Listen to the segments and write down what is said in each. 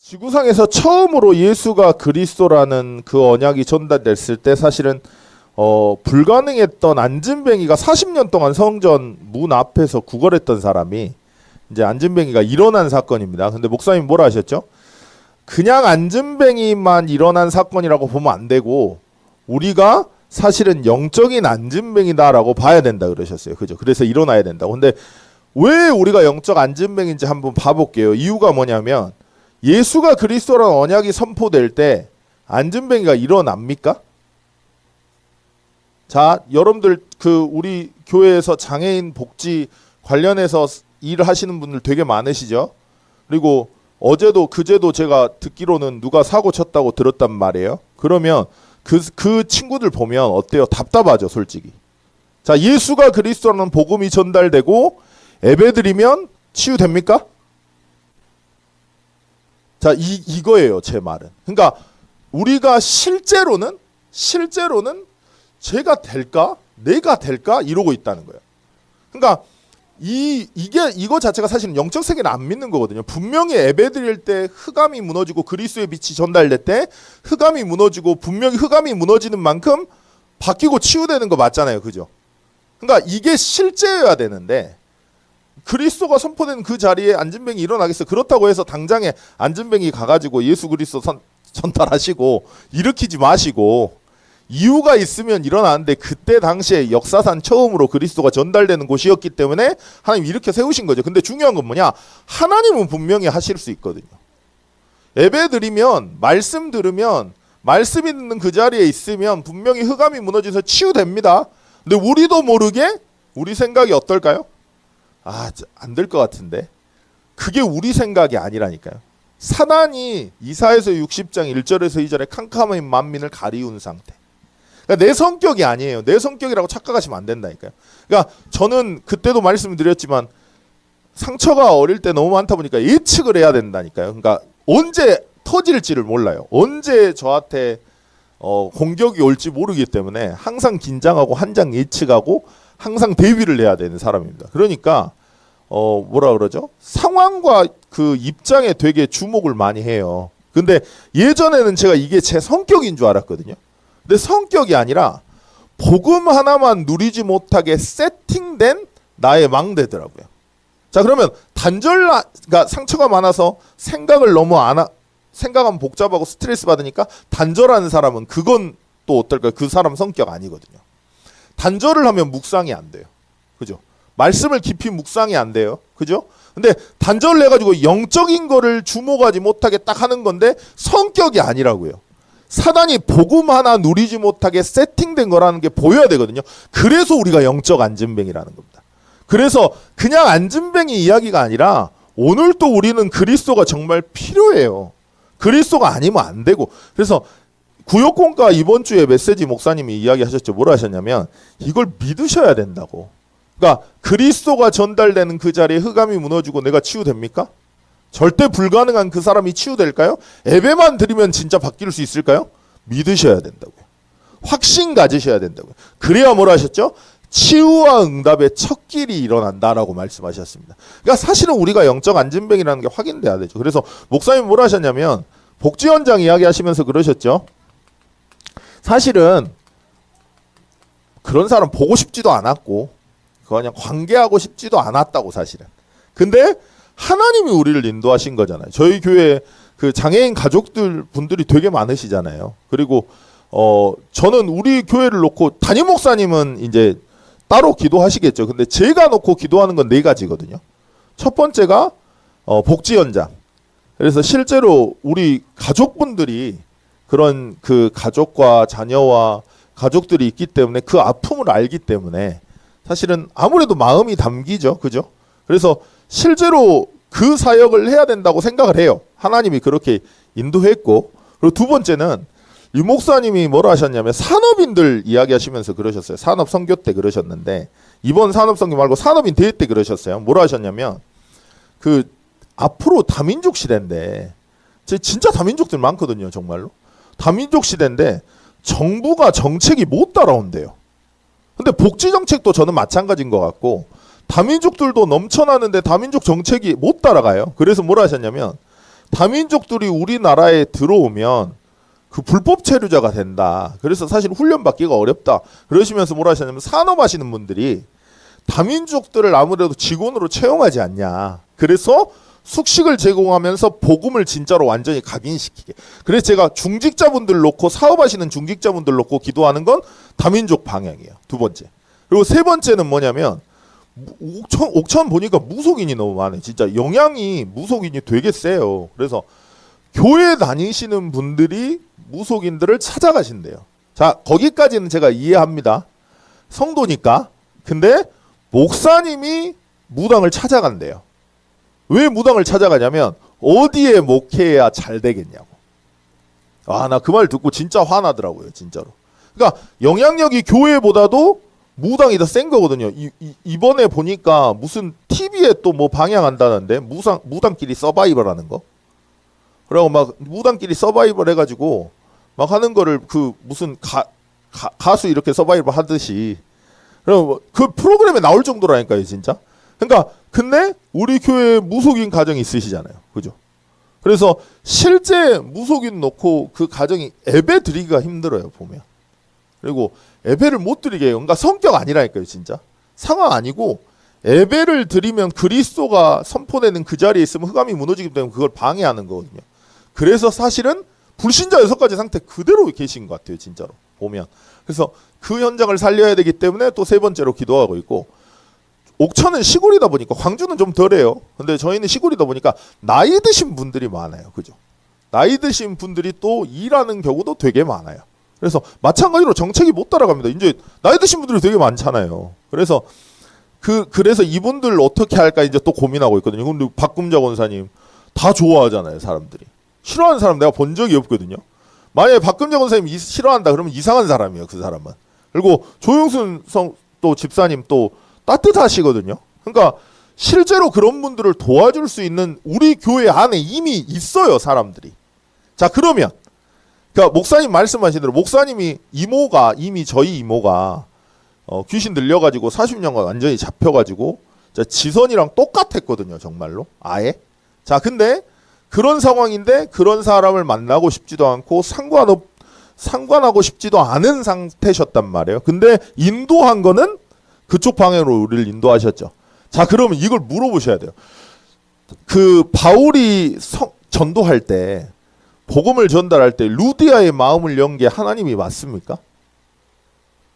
지구상에서 처음으로 예수가 그리스도라는 그 언약이 전달됐을 때 사실은 불가능했던 안진뱅이가 40년 동안 성전 문 앞에서 구걸했던 사람이 이제 안진뱅이가 일어난 사건입니다. 근데 목사님 뭐라 하셨죠? 그냥 안진뱅이만 일어난 사건이라고 보면 안 되고 우리가 사실은 영적인 안진뱅이다라고 봐야 된다 그러셨어요. 그죠? 그래서 일어나야 된다고. 근데 왜 우리가 영적 안진뱅인지 한번 봐볼게요. 이유가 뭐냐면 예수가 그리스도라는 언약이 선포될 때 안진뱅이가 일어납니까? 자, 여러분들 우리 교회에서 장애인 복지 관련해서 일을 하시는 분들 되게 많으시죠? 그리고 어제도 그제도 제가 듣기로는 누가 사고 쳤다고 들었단 말이에요. 그러면 그 친구들 보면 어때요? 답답하죠, 솔직히. 자, 예수가 그리스도라는 복음이 전달되고 예배드리면 치유됩니까? 자, 이거예요, 제 말은. 그러니까 우리가 실제로는 제가 될까? 내가 될까? 이러고 있다는 거예요. 그러니까 이거 자체가 사실은 영적 세계는 안 믿는 거거든요. 분명히 예배드릴 때 흑암이 무너지고 그리스도의 빛이 전달될 때 흑암이 무너지고 분명히 흑암이 무너지는 만큼 바뀌고 치유되는 거 맞잖아요. 그죠? 그러니까 이게 실제여야 되는데 그리스도가 선포된 그 자리에 안진뱅이 일어나겠어요. 그렇다고 해서 당장에 안진뱅이 가가지고 예수 그리스도 전달하시고 일으키지 마시고 이유가 있으면 일어나는데 그때 당시에 역사상 처음으로 그리스도가 전달되는 곳이었기 때문에 하나님 일으켜 세우신 거죠. 근데 중요한 건 뭐냐? 하나님은 분명히 하실 수 있거든요. 예배 드리면 말씀 들으면 말씀 있는 그 자리에 있으면 분명히 흑암이 무너져서 치유됩니다. 근데 우리도 모르게 우리 생각이 어떨까요? 안 될 것 같은데. 그게 우리 생각이 아니라니까요. 사단이 이사야서 60장 1절에서 2절에 캄캄한 만민을 가리운 상태. 그러니까 내 성격이 아니에요. 내 성격이라고 착각하시면 안 된다니까요. 그러니까 저는 그때도 말씀드렸지만 상처가 어릴 때 너무 많다 보니까 예측을 해야 된다니까요. 그러니까 언제 터질지를 몰라요. 언제 저한테 공격이 올지 모르기 때문에 항상 긴장하고 한장 예측하고 항상 대비를 해야 되는 사람입니다. 그러니까 뭐라 그러죠? 상황과 그 입장에 되게 주목을 많이 해요. 근데 예전에는 제가 이게 제 성격인 줄 알았거든요. 근데 성격이 아니라 복음 하나만 누리지 못하게 세팅된 나의 망대더라고요. 자, 그러면 그러니까 상처가 많아서 생각하면 복잡하고 스트레스 받으니까 단절하는 사람은 그건 또 어떨까요? 그 사람 성격 아니거든요. 단절을 하면 묵상이 안 돼요. 그죠? 말씀을 깊이 묵상이 안 돼요. 그죠? 근데 단절을 해가지고 영적인 거를 주목하지 못하게 딱 하는 건데 성격이 아니라고요. 사단이 복음 하나 누리지 못하게 세팅된 거라는 게 보여야 되거든요. 그래서 우리가 영적 안진뱅이라는 겁니다. 그래서 그냥 안진뱅이 이야기가 아니라 오늘 또 우리는 그리스도가 정말 필요해요. 그리스도가 아니면 안 되고. 그래서 구역공과 이번 주에 메시지 목사님이 이야기하셨죠. 뭐라 하셨냐면 이걸 믿으셔야 된다고. 그러니까 그리스도가 전달되는 그 자리에 흑암이 무너지고 내가 치유됩니까? 절대 불가능한 그 사람이 치유될까요? 예배만 드리면 진짜 바뀔 수 있을까요? 믿으셔야 된다고요. 확신 가지셔야 된다고요. 그래야 뭐라 하셨죠? 치유와 응답의 첫 길이 일어난다라고 말씀하셨습니다. 그러니까 사실은 우리가 영적 안진뱅이라는 게 확인돼야 되죠. 그래서 목사님 뭐라 하셨냐면 복지 현장 이야기하시면서 그러셨죠. 사실은 그런 사람 보고 싶지도 않았고 그냥 관계하고 싶지도 않았다고 사실은. 근데 하나님이 우리를 인도하신 거잖아요. 저희 교회 그 장애인 가족들 분들이 되게 많으시잖아요. 그리고 저는 우리 교회를 놓고 담임 목사님은 이제 따로 기도하시겠죠. 근데 제가 놓고 기도하는 건 4가지거든요. 첫 번째가 복지 현장. 그래서 실제로 우리 가족분들이 그런 그 가족과 자녀와 가족들이 있기 때문에 그 아픔을 알기 때문에 사실은 아무래도 마음이 담기죠. 그죠? 그래서 실제로 그 사역을 해야 된다고 생각을 해요. 하나님이 그렇게 인도했고. 그리고 두 번째는 유 목사님이 뭐라 하셨냐면 산업인들 이야기하시면서 그러셨어요. 산업 선교 때 그러셨는데 이번 산업 선교 말고 산업인 대회 때 그러셨어요. 뭐라 하셨냐면 앞으로 다민족 시대인데 진짜 다민족들 많거든요. 정말로. 다민족 시대인데 정부가 정책이 못 따라온대요. 근데 복지 정책도 저는 마찬가지인 것 같고 다민족들도 넘쳐나는데 다민족 정책이 못 따라가요. 그래서 뭐라 하셨냐면 다민족들이 우리나라에 들어오면 그 불법 체류자가 된다. 그래서 사실 훈련 받기가 어렵다. 그러시면서 뭐라 하셨냐면 산업하시는 분들이 다민족들을 아무래도 직원으로 채용하지 않냐. 그래서 숙식을 제공하면서 복음을 진짜로 완전히 각인시키게. 그래서 제가 중직자분들 놓고 사업하시는 중직자분들 놓고 기도하는 건 다민족 방향이에요. 두 번째. 그리고 세 번째는 뭐냐면 옥천 보니까 무속인이 너무 많아요. 진짜 영향이 무속인이 되게 세요. 그래서 교회 다니시는 분들이 무속인들을 찾아가신대요. 자, 거기까지는 제가 이해합니다. 성도니까. 근데 목사님이 무당을 찾아간대요. 왜 무당을 찾아가냐면 어디에 목회해야 잘 되겠냐고. 아, 나 그 말 듣고 진짜 화나더라고요. 진짜로. 그러니까 영향력이 교회보다도 무당이 더 센 거거든요. 이번에 보니까 무슨 TV에 또 뭐 방영한다는데 무당끼리 서바이벌 하는 거. 그리고 막 무당끼리 서바이벌 해가지고 막 하는 거를 그 무슨 가수 이렇게 서바이벌 하듯이 그럼 그 프로그램에 나올 정도라니까요, 진짜. 그러니까 근데 우리 교회에 무속인 가정이 있으시잖아요, 그죠? 그래서 실제 무속인 놓고 그 가정이 예배 드리기가 힘들어요, 보면. 그리고 예배를 못 드리게 해요. 그러니까 성격 아니라니까요, 진짜. 상황 아니고 예배를 드리면 그리스도가 선포되는 그 자리에 있으면 흑암이 무너지기 때문에 그걸 방해하는 거거든요. 그래서 사실은 불신자 6가지 상태 그대로 계신 것 같아요, 진짜로 보면. 그래서 그 현장을 살려야 되기 때문에 또 세 번째로 기도하고 있고, 옥천은 시골이다 보니까 광주는 좀 덜해요. 근데 저희는 시골이다 보니까 나이 드신 분들이 많아요, 그죠? 나이 드신 분들이 또 일하는 경우도 되게 많아요. 그래서 마찬가지로 정책이 못 따라갑니다. 이제 나이 드신 분들이 되게 많잖아요. 그래서 그래서 이분들 어떻게 할까 이제 또 고민하고 있거든요. 근데 박금자 권사님 다 좋아하잖아요, 사람들이. 싫어하는 사람 내가 본 적이 없거든요. 만약에 박금자 권사님 싫어한다 그러면 이상한 사람이에요, 그 사람은. 그리고 조용순 또 집사님 또 따뜻하시거든요. 그러니까 실제로 그런 분들을 도와줄 수 있는 우리 교회 안에 이미 있어요, 사람들이. 자, 그러면 그러니까 목사님 말씀하신 대로 목사님이 이미 저희 이모가 귀신 들려가지고 40년간 완전히 잡혀가지고 지선이랑 똑같았거든요, 정말로. 아예. 자, 근데 그런 상황인데 그런 사람을 만나고 싶지도 않고 상관하고 싶지도 않은 상태셨단 말이에요. 근데 인도한 거는 그쪽 방향으로 우리를 인도하셨죠. 자, 그러면 이걸 물어보셔야 돼요. 그 바울이 전도할 때 복음을 전달할 때 루디아의 마음을 연 게 하나님이 맞습니까?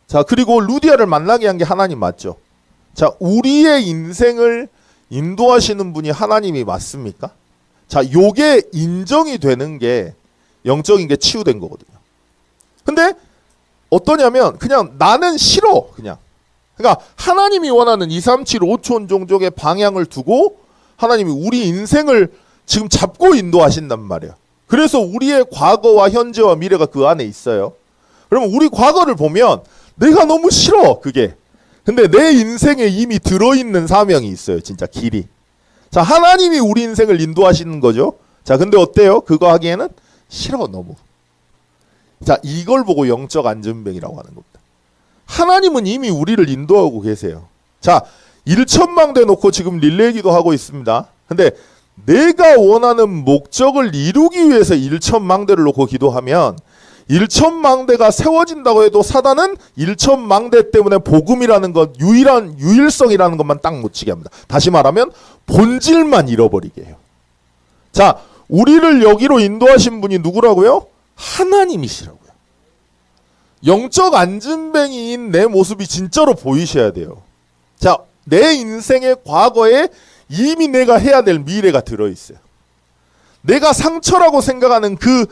자, 그리고 루디아를 만나게 한 게 하나님 맞죠? 자, 우리의 인생을 인도하시는 분이 하나님이 맞습니까? 자, 요게 인정이 되는 게 영적인 게 치유된 거거든요. 근데 어떠냐면 그냥 나는 싫어, 그냥. 그러니까 하나님이 원하는 2, 3, 7, 5촌 종족의 방향을 두고 하나님이 우리 인생을 지금 잡고 인도하신단 말이에요. 그래서 우리의 과거와 현재와 미래가 그 안에 있어요. 그러면 우리 과거를 보면 내가 너무 싫어, 그게. 근데 내 인생에 이미 들어있는 사명이 있어요, 진짜 길이. 자, 하나님이 우리 인생을 인도하시는 거죠. 자, 근데 어때요? 그거 하기에는 싫어, 너무. 자, 이걸 보고 영적 안전병이라고 하는 겁니다. 하나님은 이미 우리를 인도하고 계세요. 자, 1천망대 놓고 지금 릴레이 기도하고 있습니다. 근데 내가 원하는 목적을 이루기 위해서 1천망대를 놓고 기도하면 1천망대가 세워진다고 해도 사단은 1천망대 때문에 복음이라는 것, 유일성이라는 것만 딱 묻히게 합니다. 다시 말하면 본질만 잃어버리게 해요. 자, 우리를 여기로 인도하신 분이 누구라고요? 하나님이시라고요. 영적 안진뱅이인 내 모습이 진짜로 보이셔야 돼요. 자, 내 인생의 과거에 이미 내가 해야 될 미래가 들어있어요. 내가 상처라고 생각하는 그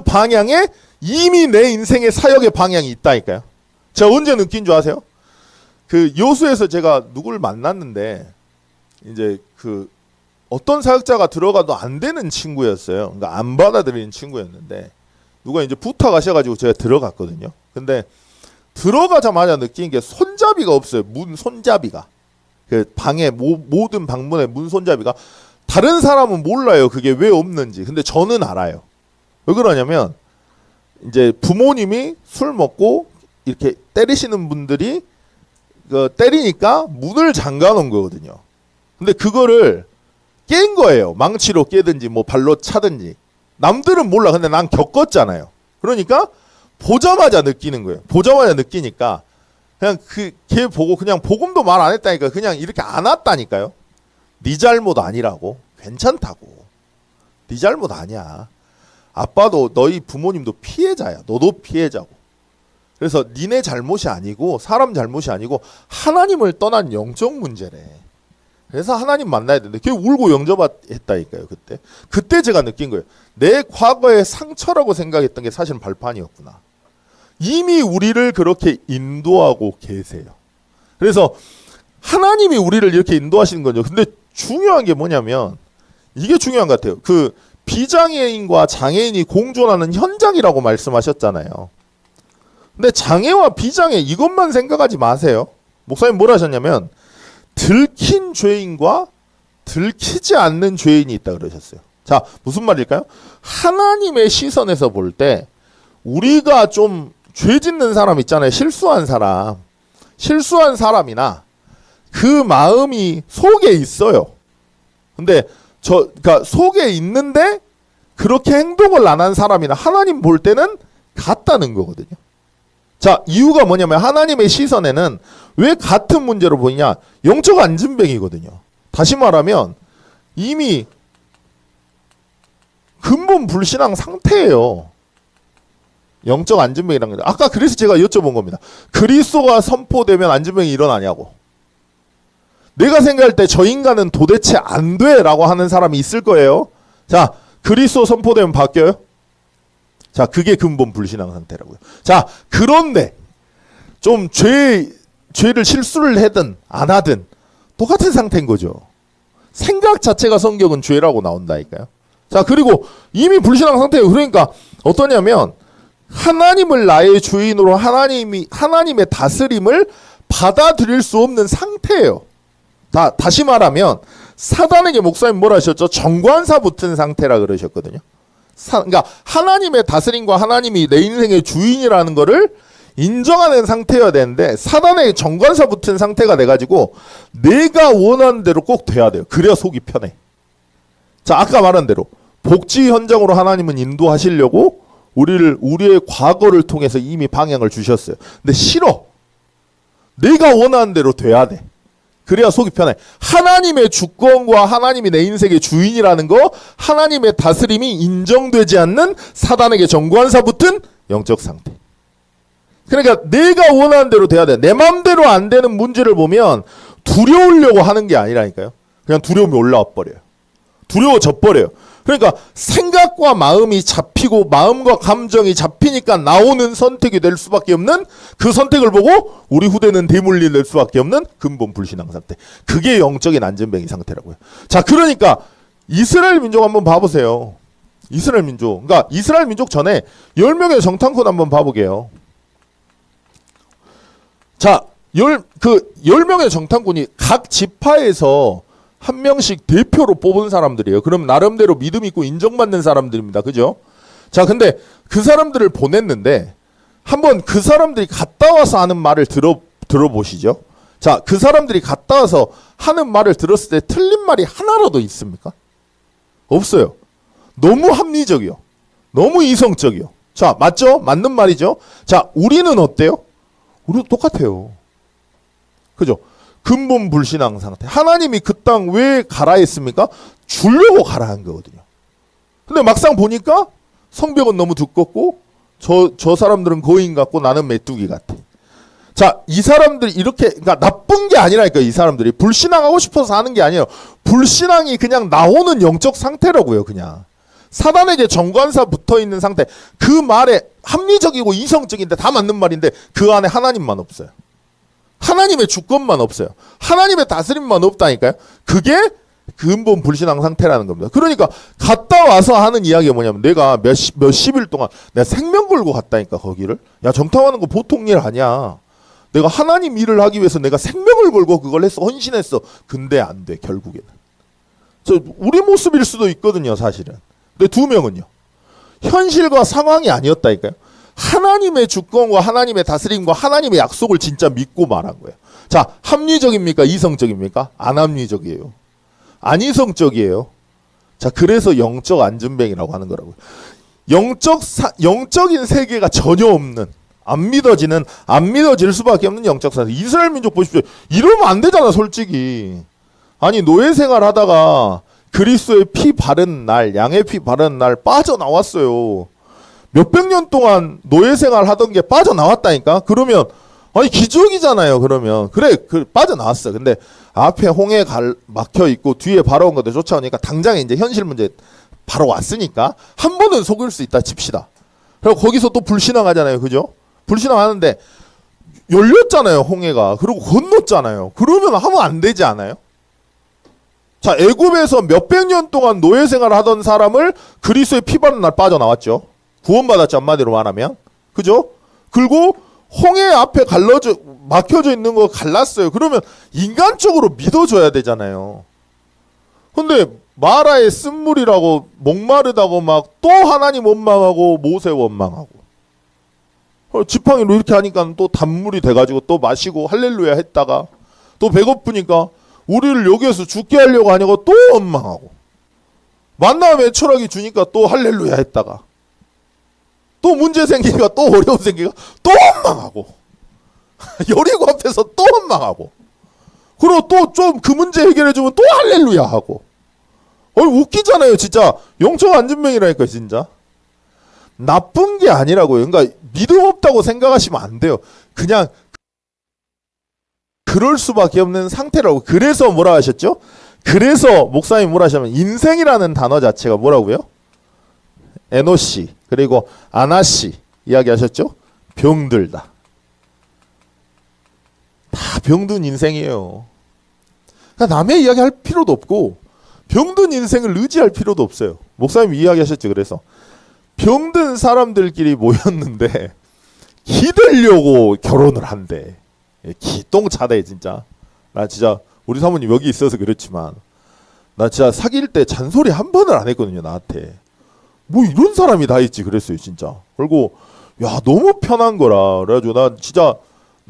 방향에 이미 내 인생의 사역의 방향이 있다니까요. 제가 언제 느낀 줄 아세요? 그 여수에서 제가 누구를 만났는데 이제 그 어떤 사역자가 들어가도 안 되는 친구였어요. 그러니까 안 받아들이는 친구였는데 누가 이제 부탁하셔가지고 제가 들어갔거든요. 근데 들어가자마자 느낀 게 손잡이가 없어요. 문 손잡이가. 그 방에 모든 방문에 문 손잡이가. 다른 사람은 몰라요, 그게 왜 없는지. 근데 저는 알아요. 왜 그러냐면 이제 부모님이 술 먹고 이렇게 때리시는 분들이 때리니까 문을 잠가 놓은 거거든요. 근데 그거를 깬 거예요. 망치로 깨든지 뭐 발로 차든지. 남들은 몰라. 근데 난 겪었잖아요. 그러니까 보자마자 느끼는 거예요. 보자마자 느끼니까 그냥 걔 보고 그냥 복음도 말 안 했다니까. 그냥 이렇게 안 왔다니까요. 네 잘못 아니라고. 괜찮다고. 네 잘못 아니야. 아빠도 너희 부모님도 피해자야. 너도 피해자고. 그래서 니네 잘못이 아니고 사람 잘못이 아니고 하나님을 떠난 영적 문제래. 그래서 하나님 만나야 되는데 걔 울고 영접했다니까요. 그때 제가 느낀 거예요. 내 과거의 상처라고 생각했던 게 사실은 발판이었구나. 이미 우리를 그렇게 인도하고 계세요. 그래서 하나님이 우리를 이렇게 인도하시는 거죠. 근데 중요한 게 뭐냐면 이게 중요한 것 같아요. 그 비장애인과 장애인이 공존하는 현장이라고 말씀하셨잖아요. 근데 장애와 비장애 이것만 생각하지 마세요. 목사님 뭘 하셨냐면 들킨 죄인과 들키지 않는 죄인이 있다 그러셨어요. 자, 무슨 말일까요? 하나님의 시선에서 볼 때 우리가 좀 죄 짓는 사람 있잖아요. 실수한 사람이나 그 마음이 속에 있어요. 근데 그러니까 속에 있는데 그렇게 행동을 안 한 사람이나 하나님 볼 때는 같다는 거거든요. 자, 이유가 뭐냐면 하나님의 시선에는 왜 같은 문제로 보이냐? 영적 안진뱅이거든요. 다시 말하면 이미 근본 불신앙 상태예요. 영적 안진뱅이라는 거. 아까 그래서 제가 여쭤본 겁니다. 그리스도가 선포되면 안진뱅이 일어나냐고. 내가 생각할 때 저 인간은 도대체 안 돼라고 하는 사람이 있을 거예요. 자, 그리스도 선포되면 바뀌어요? 자, 그게 근본 불신앙 상태라고요. 자, 그런데 좀 죄를 실수를 하든 안 하든 똑같은 상태인 거죠. 생각 자체가 성경은 죄라고 나온다니까요. 자, 그리고 이미 불신앙 상태예요. 그러니까 어떠냐면 하나님을 나의 주인으로 하나님의 다스림을 받아들일 수 없는 상태예요. 다시 말하면 사단에게 목사님 뭐라 하셨죠? 정관사 붙은 상태라 그러셨거든요. 그러니까 하나님의 다스림과 하나님이 내 인생의 주인이라는 거를 인정하는 상태여야 되는데 사단의 정관사 붙은 상태가 돼가지고 내가 원하는 대로 꼭 돼야 돼요. 그래야 속이 편해. 자, 아까 말한 대로 복지 현장으로 하나님은 인도하시려고 우리의 과거를 통해서 이미 방향을 주셨어요. 근데 싫어. 내가 원하는 대로 돼야 돼. 그래야 속이 편해. 하나님의 주권과 하나님이 내 인생의 주인이라는 거, 하나님의 다스림이 인정되지 않는 사단에게 정관사 붙은 영적 상태. 그러니까 내가 원하는 대로 돼야 돼. 내 마음대로 안 되는 문제를 보면 두려우려고 하는 게 아니라니까요. 그냥 두려움이 올라와 버려요. 두려워져 버려요. 그러니까 생각과 마음이 잡히고 마음과 감정이 잡히니까 나오는 선택이 될 수밖에 없는 그 선택을 보고 우리 후대는 대물림 될 수밖에 없는 근본 불신앙 상태. 그게 영적인 안전뱅이 상태라고요. 자, 그러니까 이스라엘 민족 한번 봐보세요. 이스라엘 민족. 그러니까 이스라엘 민족 전에 10명의 정탐꾼 한번 봐보게요. 자, 10명의 정탐꾼이 각 지파에서 한 명씩 대표로 뽑은 사람들이에요. 그럼 나름대로 믿음 있고 인정받는 사람들입니다. 그죠? 자, 근데 그 사람들을 보냈는데 한번 그 사람들이 갔다 와서 하는 말을 들어보시죠. 자, 그 사람들이 갔다 와서 하는 말을 들었을 때 틀린 말이 하나라도 있습니까? 없어요. 너무 합리적이요. 너무 이성적이요. 자, 맞죠? 맞는 말이죠? 자, 우리는 어때요? 우리도 똑같아요. 그죠? 근본 불신앙 상태. 하나님이 그 땅 왜 가라 했습니까? 주려고 가라 한 거거든요. 근데 막상 보니까 성벽은 너무 두껍고 저 사람들은 거인 같고 나는 메뚜기 같아. 자, 이 사람들이 이렇게, 그러니까 나쁜 게 아니라니까. 이 사람들이 불신앙하고 싶어서 하는 게 아니에요. 불신앙이 그냥 나오는 영적 상태라고요. 그냥 사단에게 정관사 붙어있는 상태. 그 말에 합리적이고 이성적인데 다 맞는 말인데 그 안에 하나님만 없어요. 하나님의 주권만 없어요. 하나님의 다스림만 없다니까요. 그게 근본 불신앙 상태라는 겁니다. 그러니까 갔다 와서 하는 이야기가 뭐냐면 내가 몇십일 동안 내가 생명 걸고 갔다니까 거기를. 야, 정탐하는 거 보통 일 아니야. 내가 하나님 일을 하기 위해서 내가 생명을 걸고 그걸 했어. 헌신했어. 근데 안 돼. 결국에는. 우리 모습일 수도 있거든요. 사실은. 근데 2명은요. 현실과 상황이 아니었다니까요. 하나님의 주권과 하나님의 다스림과 하나님의 약속을 진짜 믿고 말한 거예요. 자, 합리적입니까? 이성적입니까? 안 합리적이에요. 안이성적이에요. 자, 그래서 영적 안전뱅이라고 하는 거라고요. 영적인 세계가 전혀 없는, 안 믿어질 수밖에 없는 영적 사회. 이스라엘 민족 보십시오. 이러면 안 되잖아, 솔직히. 아니, 노예 생활 하다가 그리스도의 피 바른 날, 양의 피 바른 날 빠져나왔어요. 몇백 년 동안 노예 생활 하던 게 빠져나왔다니까? 그러면, 아니, 기적이잖아요, 그러면. 그래, 빠져나왔어. 근데 앞에 홍해 막혀 있고 뒤에 바로 온 것들 쫓아오니까 당장에 이제 현실 문제 바로 왔으니까 한 번은 속일 수 있다 칩시다. 그리고 거기서 또 불신앙하잖아요, 그죠? 불신앙하는데 열렸잖아요, 홍해가. 그리고 건넜잖아요. 그러면 하면 안 되지 않아요? 자, 애굽에서 몇백 년 동안 노예 생활을 하던 사람을 그리스도의 피 바른 날 빠져나왔죠. 구원받았죠, 한마디로 말하면. 그죠? 그리고 홍해 앞에 막혀져 있는 거 갈랐어요. 그러면 인간적으로 믿어줘야 되잖아요. 근데 마라의 쓴물이라고 목마르다고 막 또 하나님 원망하고 모세 원망하고 지팡이로 이렇게 하니까 또 단물이 돼가지고 또 마시고 할렐루야 했다가 또 배고프니까 우리를 여기에서 죽게 하려고 하냐고 또 원망하고 만남의 철학이 주니까 또 할렐루야 했다가 또 문제 생기니까 또 어려움 생기니까 또 원망하고 여리고 앞에서 또 원망하고 그리고 또 좀 그 문제 해결해주면 또 할렐루야 하고 웃기잖아요 진짜. 영적 안전병이라니까 진짜. 나쁜 게 아니라고요. 그러니까 믿음 없다고 생각하시면 안 돼요. 그냥 그럴 수밖에 없는 상태라고. 그래서 뭐라 하셨죠? 그래서 목사님 뭐라 하시냐면 인생이라는 단어 자체가 뭐라고요? 에노시 그리고 아나시 이야기하셨죠? 병들다. 다 병든 인생이에요. 그러니까 남의 이야기 할 필요도 없고 병든 인생을 의지할 필요도 없어요. 목사님이 이야기하셨죠. 그래서 병든 사람들끼리 모였는데 기대려고 결혼을 한대. 기똥차대 진짜. 나 진짜 우리 사모님 여기 있어서 그렇지만 나 진짜 사귈 때 잔소리 한 번을 안 했거든요. 나한테. 뭐 이런 사람이 다 있지 그랬어요 진짜. 그리고 야 너무 편한 거라. 그래가지고 나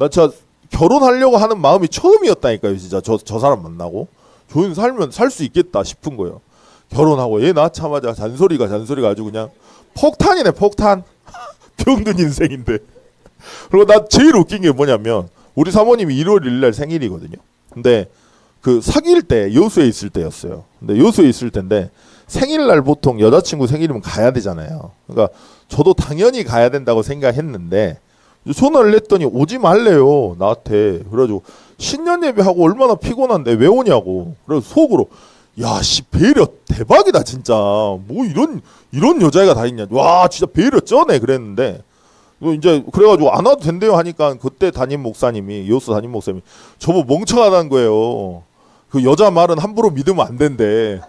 진짜 결혼하려고 하는 마음이 처음이었다니까요. 진짜 저 사람 만나고 저는 살면 살 수 있겠다 싶은 거예요. 결혼하고 얘 낳자마자 잔소리가 아주 그냥 폭탄이네 폭탄. 병든 인생인데. 그리고 나 제일 웃긴 게 뭐냐면 우리 사모님이 1월 1일 생일이거든요. 근데 그 사귈 때 여수에 있을 때였어요. 근데 여수에 있을 때인데 생일날 보통 여자친구 생일이면 가야 되잖아요. 그러니까 저도 당연히 가야 된다고 생각했는데 전화를 했더니 오지 말래요 나한테. 그래가지고 신년 예배하고 얼마나 피곤한데 왜 오냐고. 그래서 속으로 야씨 배려 대박이다 진짜. 뭐 이런 여자애가 다 있냐. 와 진짜 배려 쩌네 그랬는데 이제 그래가지고 안 와도 된대요 하니까 그때 여수 담임 목사님이 저보고 멍청하다는 거예요. 그 여자 말은 함부로 믿으면 안 된대.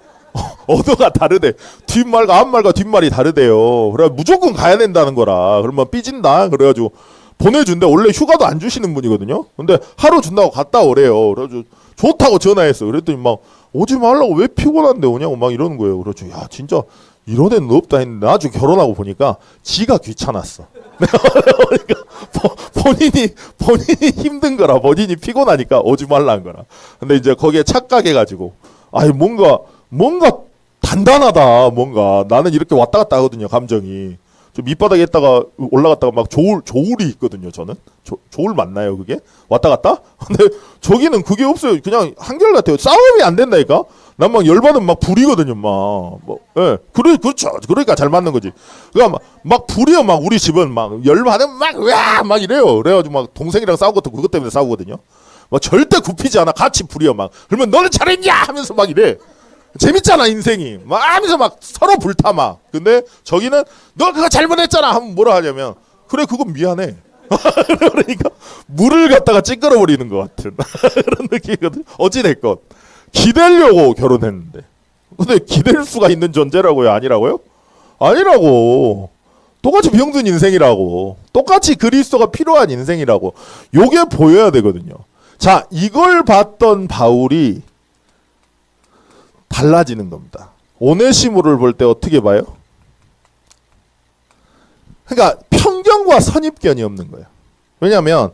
언어가 다르대. 뒷말과 앞말과 뒷말이 다르대요. 그래 무조건 가야 된다는 거라. 그러면 삐진다. 그래가지고 보내준대. 원래 휴가도 안 주시는 분이거든요. 근데 하루 준다고 갔다 오래요. 그래가지고 좋다고 전화했어. 그랬더니 막 오지 말라고 왜 피곤한데 오냐고 막 이러는 거예요. 그래서 야 진짜 이런 애는 없다 했는데 나중에 결혼하고 보니까 지가 귀찮았어. 그러니까 본인이 힘든 거라 본인이 피곤하니까 오지 말라는 거라. 근데 이제 거기에 착각해가지고 아니 뭔가 단단하다. 뭔가 나는 이렇게 왔다 갔다 하거든요. 감정이 저 밑바닥에 있다가 올라갔다가 막 조울이 있거든요. 저는 조울 맞나요 그게? 왔다 갔다? 근데 저기는 그게 없어요. 그냥 한결같아요. 싸움이 안 된다니까. 난 막 열받으면 막 부리거든요. 예. 그렇죠. 그러니까 잘 맞는 거지. 그러니까 막 부려. 막 우리 집은 막 열받으면 막 이래요. 그래가지고 막 동생이랑 싸우고 그것 때문에 싸우거든요. 막 절대 굽히지 않아. 같이 부려 막. 그러면 너는 잘했냐 하면서 막 이래. 재밌잖아 인생이. 막 하면서 막 서로 불타 막. 근데 저기는 너 그거 잘못했잖아 하면 뭐라 하냐면 그래 그건 미안해. 그러니까 물을 갖다가 찌끄러 버리는 것 같은 그런 느낌이거든. 어찌됐건 기대려고 결혼했는데 근데 기댈 수가 있는 존재라고요? 아니라고요? 아니라고. 똑같이 병든 인생이라고. 똑같이 그리스도가 필요한 인생이라고. 요게 보여야 되거든요. 자 이걸 봤던 바울이 달라지는 겁니다. 오네시모를 볼 때 어떻게 봐요? 그러니까 편견과 선입견이 없는 거예요. 왜냐하면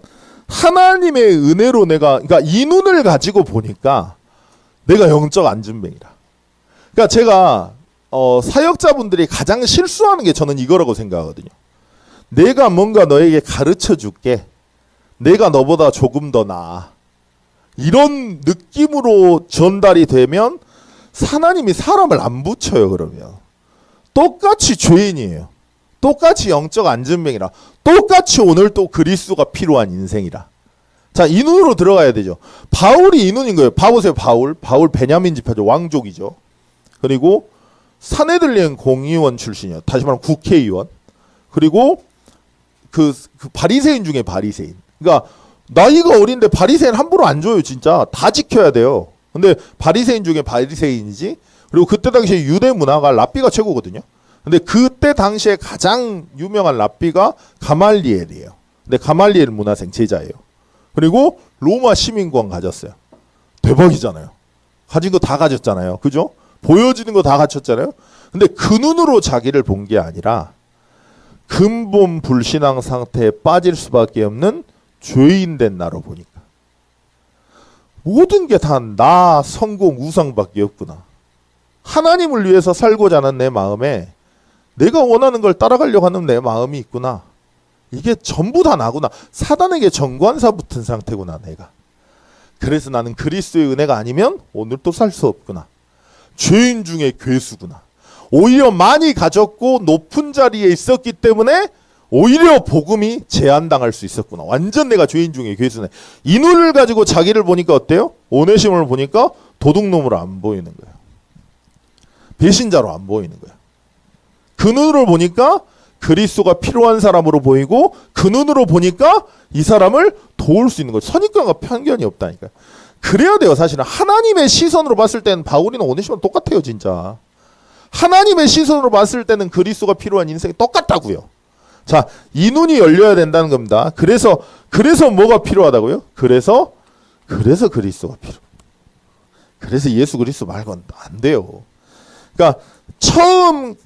하나님의 은혜로 그러니까 이 눈을 가지고 보니까 내가 영적 안진뱅이라. 그러니까 제가 사역자분들이 가장 실수하는 게 저는 이거라고 생각하거든요. 내가 뭔가 너에게 가르쳐 줄게. 내가 너보다 조금 더 나아. 이런 느낌으로 전달이 되면 하나님이 사람을 안 붙여요. 그러면 똑같이 죄인이에요. 똑같이 영적 안진뱅이라. 똑같이 오늘 또 그리스도가 필요한 인생이라. 자, 이 눈으로 들어가야 되죠. 바울이 이 눈인 거예요. 봐보세요. 바울 베냐민 지파죠. 왕족이죠. 그리고 사내들린 공의원 출신이요. 다시 말하면 국회의원. 그리고 그 바리새인 중에 바리새인. 그러니까 나이가 어린데 바리새인 함부로 안 줘요. 진짜 다 지켜야 돼요. 근데 바리새인 중에 바리새인이지. 그리고 그때 당시에 유대 문화가 랍비가 최고거든요. 근데 그때 당시에 가장 유명한 랍비가 가말리엘이에요. 근데 가말리엘 문화생 제자예요. 그리고 로마 시민권 가졌어요. 대박이잖아요. 가진 거 다 가졌잖아요. 그죠? 보여지는 거 다 갖췄잖아요. 근데 그 눈으로 자기를 본 게 아니라 근본 불신앙 상태에 빠질 수밖에 없는 죄인 된 나로 보니까 모든 게 다 나 성공 우상밖에 없구나. 하나님을 위해서 살고자 하는 내 마음에 내가 원하는 걸 따라가려고 하는 내 마음이 있구나. 이게 전부 다 나구나. 사단에게 정관사 붙은 상태구나 내가. 그래서 나는 그리스도의 은혜가 아니면 오늘 또 살 수 없구나. 죄인 중에 괴수구나. 오히려 많이 가졌고 높은 자리에 있었기 때문에 오히려 복음이 제한당할 수 있었구나. 완전 내가 죄인 중에 괴수네. 이 눈을 가지고 자기를 보니까 어때요? 오네시모를 보니까 도둑놈으로 안 보이는 거예요. 배신자로 안 보이는 거예요. 그 눈으로 보니까 그리스도가 필요한 사람으로 보이고 그 눈으로 보니까 이 사람을 도울 수 있는 거예요. 선입견과 편견이 없다니까요. 그래야 돼요. 사실은 하나님의 시선으로 봤을 때는 바울이나 오네시모는 똑같아요. 진짜. 하나님의 시선으로 봤을 때는 그리스도가 필요한 인생이 똑같다고요. 자, 이 눈이 열려야 된다는 겁니다. 그래서 뭐가 필요하다고요? 그래서 그리스도가 필요. 그래서 예수 그리스도 말고는 안 돼요. 그러니까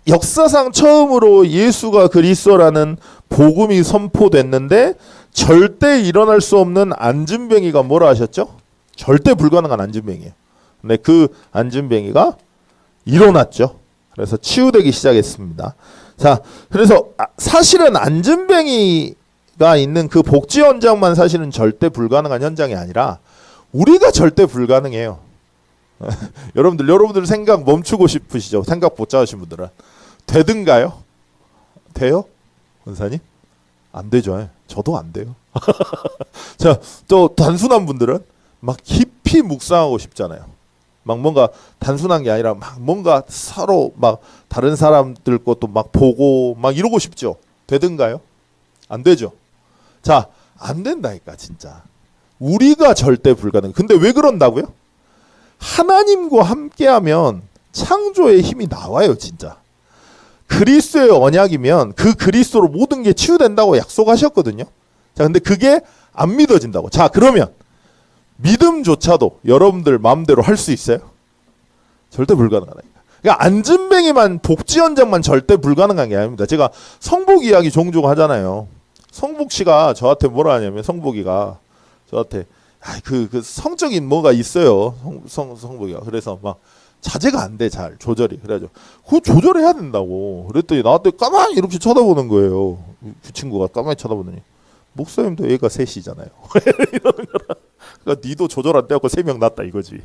역사상 처음으로 예수가 그리스도라는 복음이 선포됐는데 절대 일어날 수 없는 안진뱅이가 뭐라 하셨죠? 절대 불가능한 안진뱅이에요. 근데 그 안진뱅이가 일어났죠. 그래서 치유되기 시작했습니다. 자, 그래서 사실은 안진뱅이가 있는 그 복지 현장만 사실은 절대 불가능한 현장이 아니라 우리가 절대 불가능해요. 여러분들 생각 멈추고 싶으시죠? 생각 못 잡으신 분들은 되든가요? 돼요? 원사님? 안 되죠. 저도 안 돼요. 자, 또 단순한 분들은 막 깊이 묵상하고 싶잖아요. 막 뭔가 단순한 게 아니라 막 뭔가 서로 막 다른 사람들 것도 막 보고 막 이러고 싶죠. 되든가요? 안 되죠. 자, 안 된다니까 진짜. 우리가 절대 불가능. 근데 왜 그런다고요? 하나님과 함께하면 창조의 힘이 나와요. 진짜. 그리스도의 언약이면 그 그리스도로 모든 게 치유된다고 약속하셨거든요. 자, 근데 그게 안 믿어진다고. 자, 그러면 믿음조차도 여러분들 마음대로 할 수 있어요? 절대 불가능하다니까. 그러니까 안진뱅이만 복지 현장만 절대 불가능한 게 아닙니다. 제가 성복 이야기 종종 하잖아요. 성복 씨가 저한테 뭐라 하냐면 성복이가 저한테 그 성적인 뭐가 있어요. 성복이가. 그래서 막 자제가 안 돼. 잘 조절이. 그래가지고 그거 조절해야 된다고. 그랬더니 나한테 가만히 이렇게 쳐다보는 거예요. 그 친구가 가만히 쳐다보더니 목사님도 애가 셋이잖아요. 이러는 거라. 그러니까 니도 조절 안 돼갖고 3명 낳았다 이거지.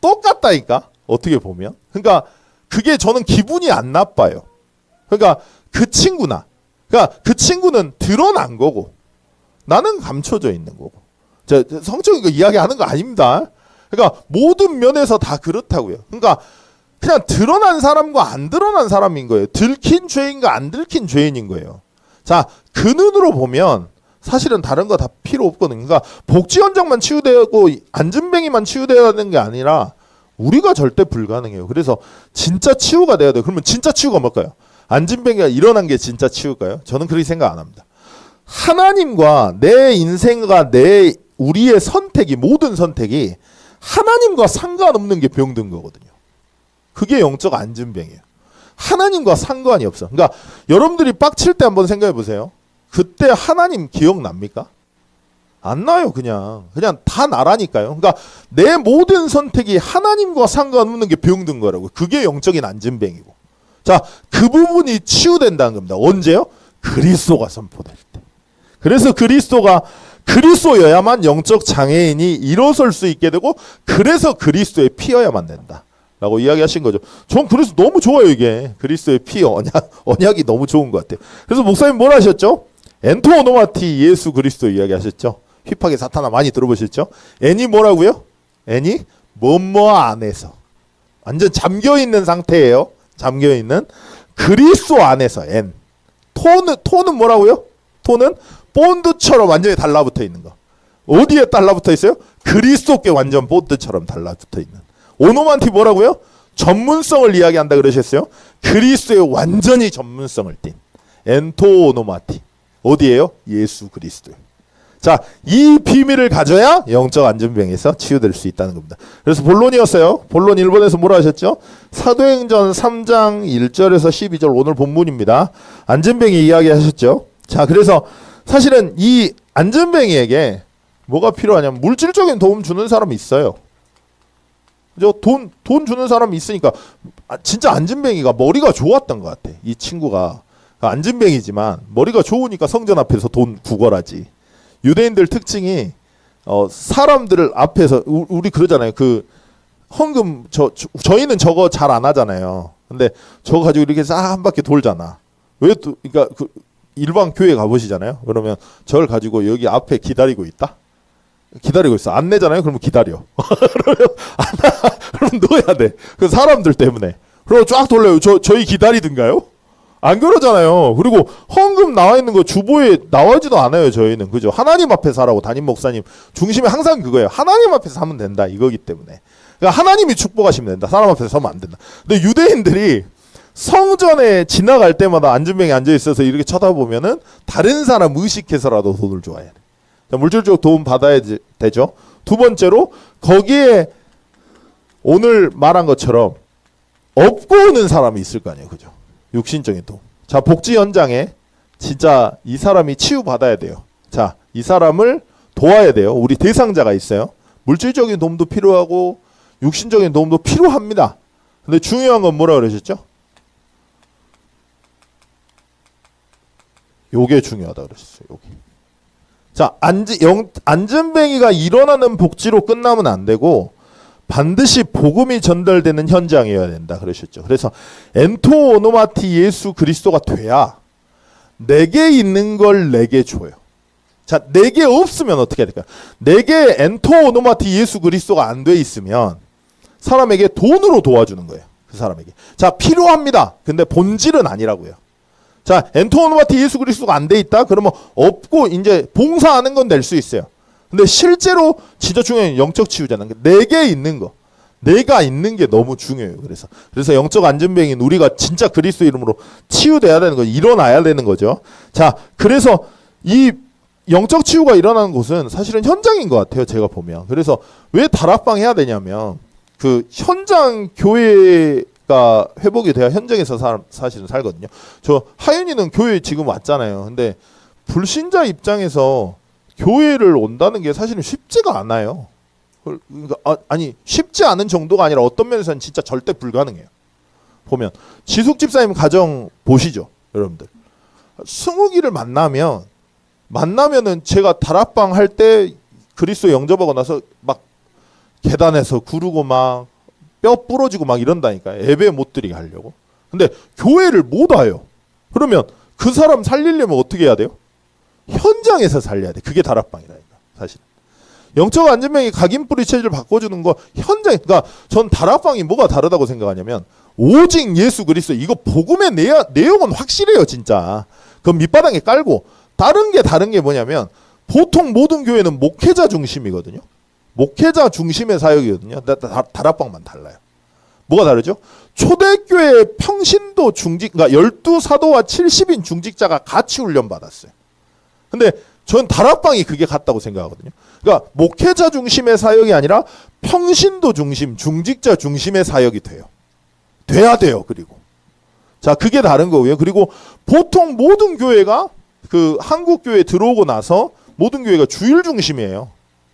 똑같다니까. 어떻게 보면. 그러니까 그게 저는 기분이 안 나빠요. 그러니까 그 친구는 드러난 거고 나는 감춰져 있는 거고. 성적인 거 이야기하는 거 아닙니다. 그러니까 모든 면에서 다 그렇다고요. 그러니까 그냥 드러난 사람과 안 드러난 사람인 거예요. 들킨 죄인과 안 들킨 죄인인 거예요. 자, 그 눈으로 보면 사실은 다른 거 다 필요 없거든요. 그러니까 복지 현장만 치유되고 안진뱅이만 치유되어야 되는 게 아니라 우리가 절대 불가능해요. 그래서 진짜 치유가 돼야 돼요. 그러면 진짜 치유가 뭘까요? 안진뱅이가 일어난 게 진짜 치유일까요? 저는 그렇게 생각 안 합니다. 하나님과 내 인생과 우리의 선택이 모든 선택이 하나님과 상관없는 게 병든 거거든요. 그게 영적 안진뱅이에요. 하나님과 상관이 없어. 그러니까 여러분들이 빡칠 때 한번 생각해 보세요. 그때 하나님 기억납니까? 안 나요. 그냥 다 나라니까요. 그러니까 내 모든 선택이 하나님과 상관없는 게 병든 거라고. 그게 영적인 안진뱅이고. 자, 그 부분이 치유된다는 겁니다. 언제요? 그리스도가 선포될 때. 그래서 그리스도여야만 영적 장애인이 일어설 수 있게 되고, 그래서 그리스도의 피여야만 된다 라고 이야기하신 거죠. 전 그래서 너무 좋아요. 이게 그리스도의 피 언약이 너무 좋은 것 같아요. 그래서 목사님 뭘 하셨죠? 엔토오노마티 예수 그리스도 이야기하셨죠. 휘파게 사탄아 많이 들어보셨죠? N이 뭐라고요? N이 뭐뭐 안에서 완전 잠겨있는 상태예요. 잠겨있는 그리스도 안에서 N. 토는 뭐라고요? 토는 본드처럼 완전히 달라붙어 있는 거. 어디에 달라붙어 있어요? 그리스도께 완전 본드처럼 달라붙어 있는. 오노만티 뭐라고요? 전문성을 이야기한다 그러셨어요? 그리스도의 완전히 전문성을 띤 엔토오노마티. 어디에요? 예수 그리스도. 자, 이 비밀을 가져야 영적 안전병에서 치유될 수 있다는 겁니다. 그래서 본론이었어요. 본론 1번에서 뭐라 하셨죠? 사도행전 3장 1절에서 12절 오늘 본문입니다. 안전병이 이야기하셨죠. 자, 그래서 사실은 이 안전병이에게 뭐가 필요하냐면 물질적인 도움 주는 사람이 있어요. 그죠? 돈 주는 사람이 있으니까. 진짜 안전병이가 머리가 좋았던 것 같아. 이 친구가 안전병이지만 머리가 좋으니까 성전 앞에서 돈 구걸하지. 유대인들 특징이 사람들 앞에서 우리 그러잖아요. 그 헌금 저희는 저거 잘 안 하잖아요. 근데 저거 가지고 이렇게 싹 한 바퀴 돌잖아. 왜 또 그러니까 그 일반 교회 가보시잖아요. 그러면 저걸 가지고 여기 앞에 기다리고 있다. 기다리고 있어. 안 내잖아요. 그러면 기다려. 그럼 넣어야 돼. 그 사람들 때문에. 그리고 쫙 돌려요. 저희 기다리든가요? 안 그러잖아요. 그리고 헌금 나와 있는 거 주보에 나와지도 않아요. 저희는. 그죠? 하나님 앞에서 하라고. 담임 목사님 중심에 항상 그거예요. 하나님 앞에서 하면 된다. 이거기 때문에. 그러니까 하나님이 축복하시면 된다. 사람 앞에서 서면 안 된다. 근데 유대인들이 성전에 지나갈 때마다 안전병에 앉아 있어서 이렇게 쳐다보면은 다른 사람 의식해서라도 돈을 줘야 돼. 자, 물질적 도움 받아야 되죠. 두 번째로 거기에 오늘 말한 것처럼 업고 오는 사람이 있을 거 아니에요. 그죠? 육신적인 도움. 자, 복지 현장에 진짜 이 사람이 치유받아야 돼요. 자, 이 사람을 도와야 돼요. 우리 대상자가 있어요. 물질적인 도움도 필요하고 육신적인 도움도 필요합니다. 근데 중요한 건 뭐라 그러셨죠? 요게 중요하다 그러셨어요. 요게. 자, 안전뱅이가 일어나는 복지로 끝나면 안 되고 반드시 복음이 전달되는 현장이어야 된다 그러셨죠. 그래서 엔토오노마티 예수 그리스도가 돼야 내게 있는 걸 내게 줘요. 자, 내게 없으면 어떻게 해야 될까요? 내게 엔토오노마티 예수 그리스도가 안 돼 있으면 사람에게 돈으로 도와주는 거예요. 그 사람에게. 자, 필요합니다. 근데 본질은 아니라고요. 자, 엔토오노마티 예수 그리스도가 안 돼 있다? 그러면 없고 이제 봉사하는 건 낼 수 있어요. 근데 실제로 진짜 중요한 영적 치유자는 내게 있는 거. 내가 있는 게 너무 중요해요. 그래서 영적 안전병인 우리가 진짜 그리스도 이름으로 치유돼야 되는 거, 일어나야 되는 거죠. 자, 그래서 이 영적 치유가 일어나는 곳은 사실은 현장인 것 같아요. 제가 보면. 그래서 왜 다락방 해야 되냐면 그 현장 교회가 회복이 돼야 현장에서 사실은 살거든요. 저 하윤이는 교회 지금 왔잖아요. 근데 불신자 입장에서 교회를 온다는 게 사실은 쉽지가 않아요. 그러니까 아니 쉽지 않은 정도가 아니라 어떤 면에서는 진짜 절대 불가능해요. 보면 지숙 집사님 가정 보시죠, 여러분들. 20기를 만나면은 제가 다락방 할 때 그리스도 영접하고 나서 막 계단에서 구르고 막 뼈 부러지고 막 이런다니까. 예배 못 드리게 하려고. 근데 교회를 못 와요. 그러면 그 사람 살리려면 어떻게 해야 돼요? 현장에서 살려야 돼. 그게 다락방이라니까. 사실 영적 안전병이 각인 뿌리 체질을 바꿔주는 거 현장. 그러니까 전 다락방이 뭐가 다르다고 생각하냐면 오직 예수 그리스도 이거 복음의 내용은 확실해요. 진짜 그건 밑바닥에 깔고 다른 게 뭐냐면 보통 모든 교회는 목회자 중심이거든요. 목회자 중심의 사역이거든요. 다락방만 달라요. 뭐가 다르죠? 초대교회 평신도 중직, 그러니까 12사도와 70인 중직자가 같이 훈련받았어요. 근데 전 다락방이 그게 같다고 생각하거든요. 그러니까 목회자 중심의 사역이 아니라 평신도 중심, 중직자 중심의 사역이 돼요. 돼야 돼요. 그리고 자, 그게 다른 거고요. 그리고 보통 모든 교회가 그 한국 교회 들어오고 나서 모든 교회가 주일 중심이에요.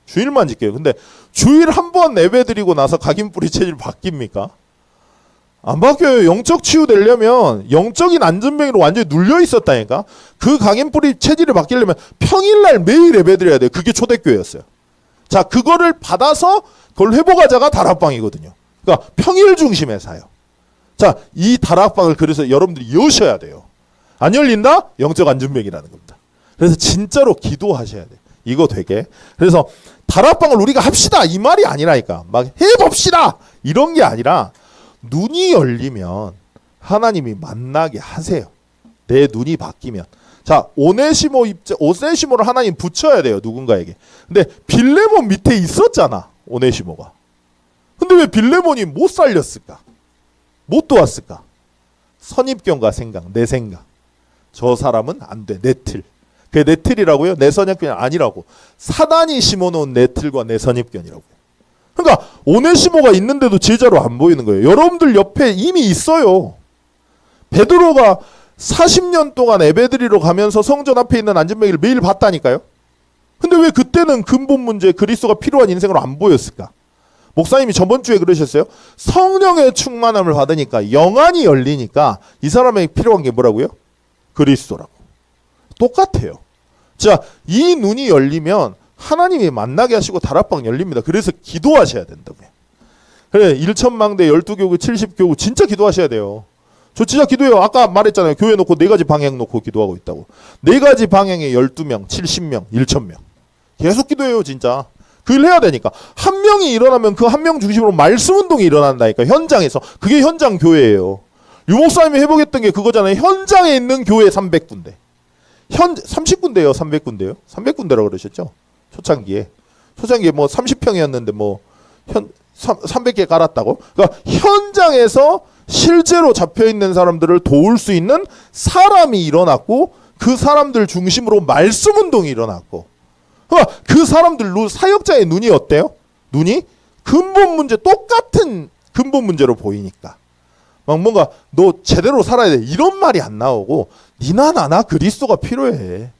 주일만 지켜요. 근데 주일 한 번 예배드리고 나서 각인뿌리 체질 바뀝니까? 안 바뀌어요. 영적 치유되려면 영적인 안전병으로 완전히 눌려 있었다니까. 그 각인뿌리 체질을 바뀌려면 평일날 매일 예배드려야 돼요. 그게 초대교회였어요. 자, 그거를 받아서 그걸 회복하자가 다락방이거든요. 그러니까 평일 중심의 사역. 자, 이 다락방을 그래서 여러분들이 여셔야 돼요. 안 열린다? 영적 안전병이라는 겁니다. 그래서 진짜로 기도하셔야 돼요. 이거 되게. 그래서 다락방을 우리가 합시다 이 말이 아니라니까. 막 해봅시다 이런 게 아니라 눈이 열리면 하나님이 만나게 하세요. 내 눈이 바뀌면. 자, 오네시모를 하나님 붙여야 돼요. 누군가에게. 근데 빌레몬 밑에 있었잖아. 오네시모가. 근데 왜 빌레몬이 못 살렸을까? 못 도왔을까? 선입견과 생각, 내 생각. 저 사람은 안 돼. 내 틀. 그게 내 틀이라고요? 내 선입견이 아니라고. 사단이 심어놓은 내 틀과 내 선입견이라고요. 그러니까 오네시모가 있는데도 제자로 안 보이는 거예요. 여러분들 옆에 이미 있어요. 베드로가 40년 동안 예배드리러 가면서 성전 앞에 있는 안전뱅이를 매일 봤다니까요. 근데 왜 그때는 근본 문제 그리스도가 필요한 인생으로 안 보였을까? 목사님이 저번 주에 그러셨어요. 성령의 충만함을 받으니까 영안이 열리니까 이 사람에게 필요한 게 뭐라고요? 그리스도라고. 똑같아요. 자, 이 눈이 열리면 하나님이 만나게 하시고 다락방 열립니다. 그래서 기도하셔야 된다고요. 그래, 1천망대 12교구 70교구 진짜 기도하셔야 돼요. 저 진짜 기도해요. 아까 말했잖아요. 교회 놓고 4가지 방향 놓고 기도하고 있다고. 4가지 방향에 12명, 70명, 1,000명. 계속 기도해요, 진짜. 그 일 해야 되니까. 한 명이 일어나면 그 한 명 중심으로 말씀 운동이 일어난다니까. 현장에서. 그게 현장 교회예요. 유목사님이 해보겠던 게 그거잖아요. 현장에 있는 교회 300군데. 30군데요, 300군데요. 300군데라고 그러셨죠? 초창기에 뭐 30평이었는데 뭐 300개 깔았다고. 그러니까 현장에서 실제로 잡혀있는 사람들을 도울 수 있는 사람이 일어났고 그 사람들 중심으로 말씀 운동이 일어났고 그 사람들 사역자의 눈이 어때요? 눈이 근본 문제 똑같은 근본 문제로 보이니까 막 뭔가 너 제대로 살아야 돼 이런 말이 안 나오고 니나 나나 그리스도가 필요해.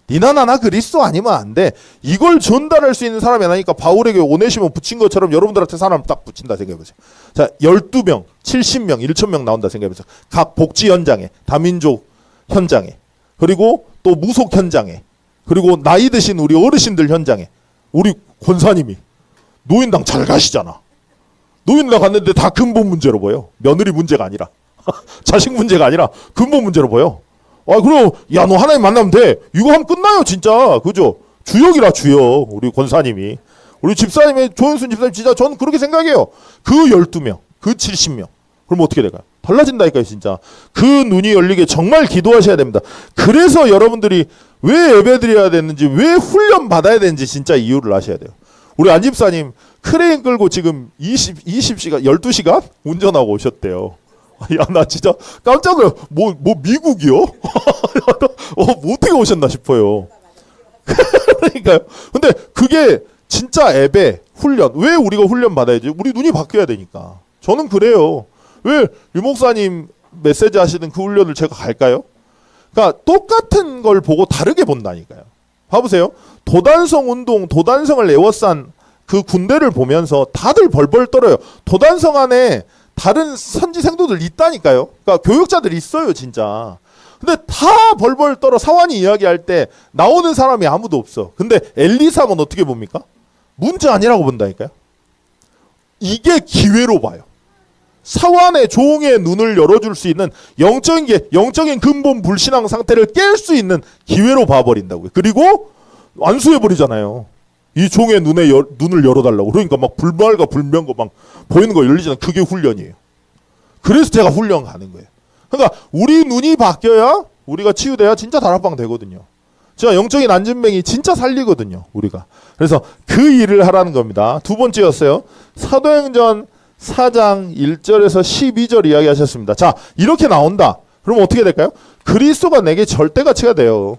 니나 나나 그리스도 아니면 안 돼. 이걸 전달할 수 있는 사람이 아니니까 바울에게 오네시모 붙인 것처럼 여러분들한테 사람 딱 붙인다 생각해보세요. 자, 12명, 70명, 1,000명 나온다 생각해보세요. 각 복지 현장에, 다민족 현장에, 그리고 또 무속 현장에, 그리고 나이 드신 우리 어르신들 현장에, 우리 권사님이 노인당 잘 가시잖아. 노인당 갔는데 다 근본 문제로 보여. 며느리 문제가 아니라 자식 문제가 아니라 근본 문제로 보여. 아, 그럼 야, 너 하나님 만나면 돼. 이거 하면 끝나요, 진짜. 그죠? 주역이라 주역. 우리 권사님이. 우리 집사님의 조현순 집사님 진짜 저는 그렇게 생각해요. 그 12명, 그 70명. 그럼 어떻게 될까요? 달라진다니까요, 진짜. 그 눈이 열리게 정말 기도하셔야 됩니다. 그래서 여러분들이 왜 예배드려야 되는지, 왜 훈련 받아야 되는지 진짜 이유를 아셔야 돼요. 우리 안 집사님 크레인 끌고 지금 20시간, 12시간 운전하고 오셨대요. 야, 나 진짜 깜짝 놀라. 뭐 미국이요? 뭐 어떻게 오셨나 싶어요. 그러니까요. 근데 그게 진짜 예배, 훈련. 왜 우리가 훈련 받아야지? 우리 눈이 바뀌어야 되니까. 저는 그래요. 왜 유목사님 메시지 하시는 그 훈련을 제가 갈까요? 그러니까 똑같은 걸 보고 다르게 본다니까요. 봐보세요. 도단성 운동, 도단성을 에워싼 그 군대를 보면서 다들 벌벌 떨어요. 도단성 안에 다른 선지 생도들 있다니까요. 그러니까 교육자들 있어요, 진짜. 근데 다 벌벌 떨어 사환이 이야기할 때 나오는 사람이 아무도 없어. 근데 엘리사는 어떻게 봅니까? 문제 아니라고 본다니까요. 이게 기회로 봐요. 사환의 종의 눈을 열어줄 수 있는 영적인 근본 불신앙 상태를 깰 수 있는 기회로 봐버린다고요. 그리고 완수해버리잖아요. 이 종의 눈을 열어달라고. 그러니까 막 불말과 불면과 막 보이는 거 열리잖아요. 그게 훈련이에요. 그래서 제가 훈련 가는 거예요. 그러니까 우리 눈이 바뀌어야 우리가 치유돼야 진짜 다락방 되거든요. 제가 영적인 안전뱅이 진짜 살리거든요. 우리가. 그래서 그 일을 하라는 겁니다. 두 번째였어요. 사도행전 4장 1절에서 12절 이야기하셨습니다. 자, 이렇게 나온다. 그럼 어떻게 될까요? 그리스도가 내게 절대가치가 돼요.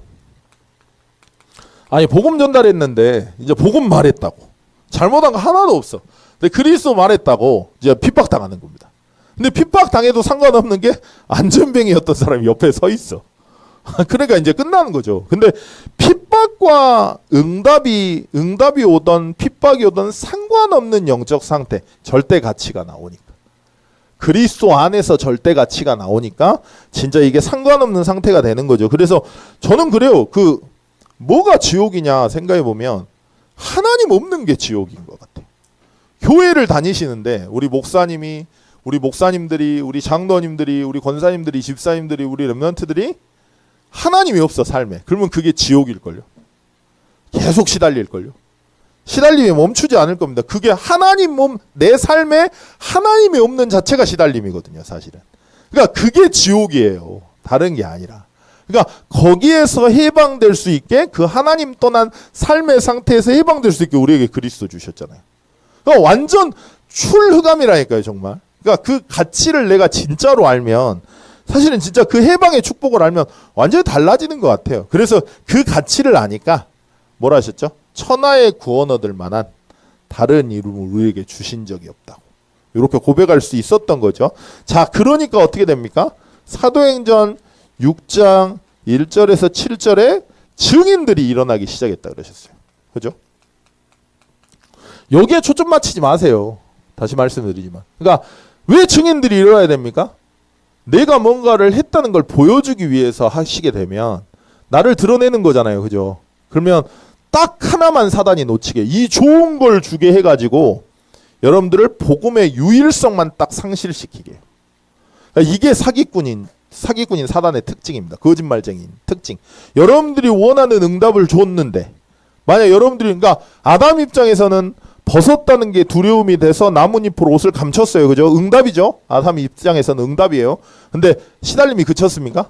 아니, 복음 전달했는데 이제 복음 말했다고. 잘못한 거 하나도 없어. 근데 그리스도 말했다고 이제 핍박당하는 겁니다. 근데 핍박당해도 상관없는 게 안전뱅이였던 사람이 옆에 서 있어. 그러니까 이제 끝나는 거죠. 근데 핍박과 응답이 오던 핍박이 오던 상관없는 영적 상태, 절대 가치가 나오니까. 그리스도 안에서 절대 가치가 나오니까 진짜 이게 상관없는 상태가 되는 거죠. 그래서 저는 그래요. 뭐가 지옥이냐 생각해 보면 하나님 없는 게 지옥인 것 같아요. 교회를 다니시는데 우리 목사님들이, 우리 장로님들이, 우리 권사님들이, 집사님들이, 우리 렘넌트들이 하나님이 없어 삶에. 그러면 그게 지옥일걸요. 계속 시달릴걸요. 시달림이 멈추지 않을 겁니다. 그게 내 삶에 하나님이 없는 자체가 시달림이거든요, 사실은. 그러니까 그게 지옥이에요. 다른 게 아니라. 그러니까 거기에서 해방될 수 있게 그 하나님 떠난 삶의 상태에서 해방될 수 있게 우리에게 그리스도 주셨잖아요. 그러니까 완전 출흑암이라니까요, 정말. 그러니까 그 가치를 내가 진짜로 알면 사실은 진짜 그 해방의 축복을 알면 완전히 달라지는 것 같아요. 그래서 그 가치를 아니까 뭐라 하셨죠? 천하의 구원 얻을 만한 다른 이름을 우리에게 주신 적이 없다고. 이렇게 고백할 수 있었던 거죠. 자, 그러니까 어떻게 됩니까? 사도행전 6장 1절에서 7절에 증인들이 일어나기 시작했다 그러셨어요. 그죠? 여기에 초점 맞추지 마세요. 다시 말씀드리지만. 그러니까 왜 증인들이 일어나야 됩니까? 내가 뭔가를 했다는 걸 보여주기 위해서 하시게 되면 나를 드러내는 거잖아요. 그죠? 그러면 딱 하나만 사단이 놓치게, 이 좋은 걸 주게 해가지고 여러분들을 복음의 유일성만 딱 상실시키게. 그러니까 이게 사기꾼인 사단의 특징입니다. 거짓말쟁이인 특징. 여러분들이 원하는 응답을 줬는데 만약 여러분들이, 그러니까 아담 입장에서는 벗었다는 게 두려움이 돼서 나뭇잎으로 옷을 감췄어요. 그죠? 응답이죠. 아담 입장에서는 응답이에요. 근데 시달림이 그쳤습니까?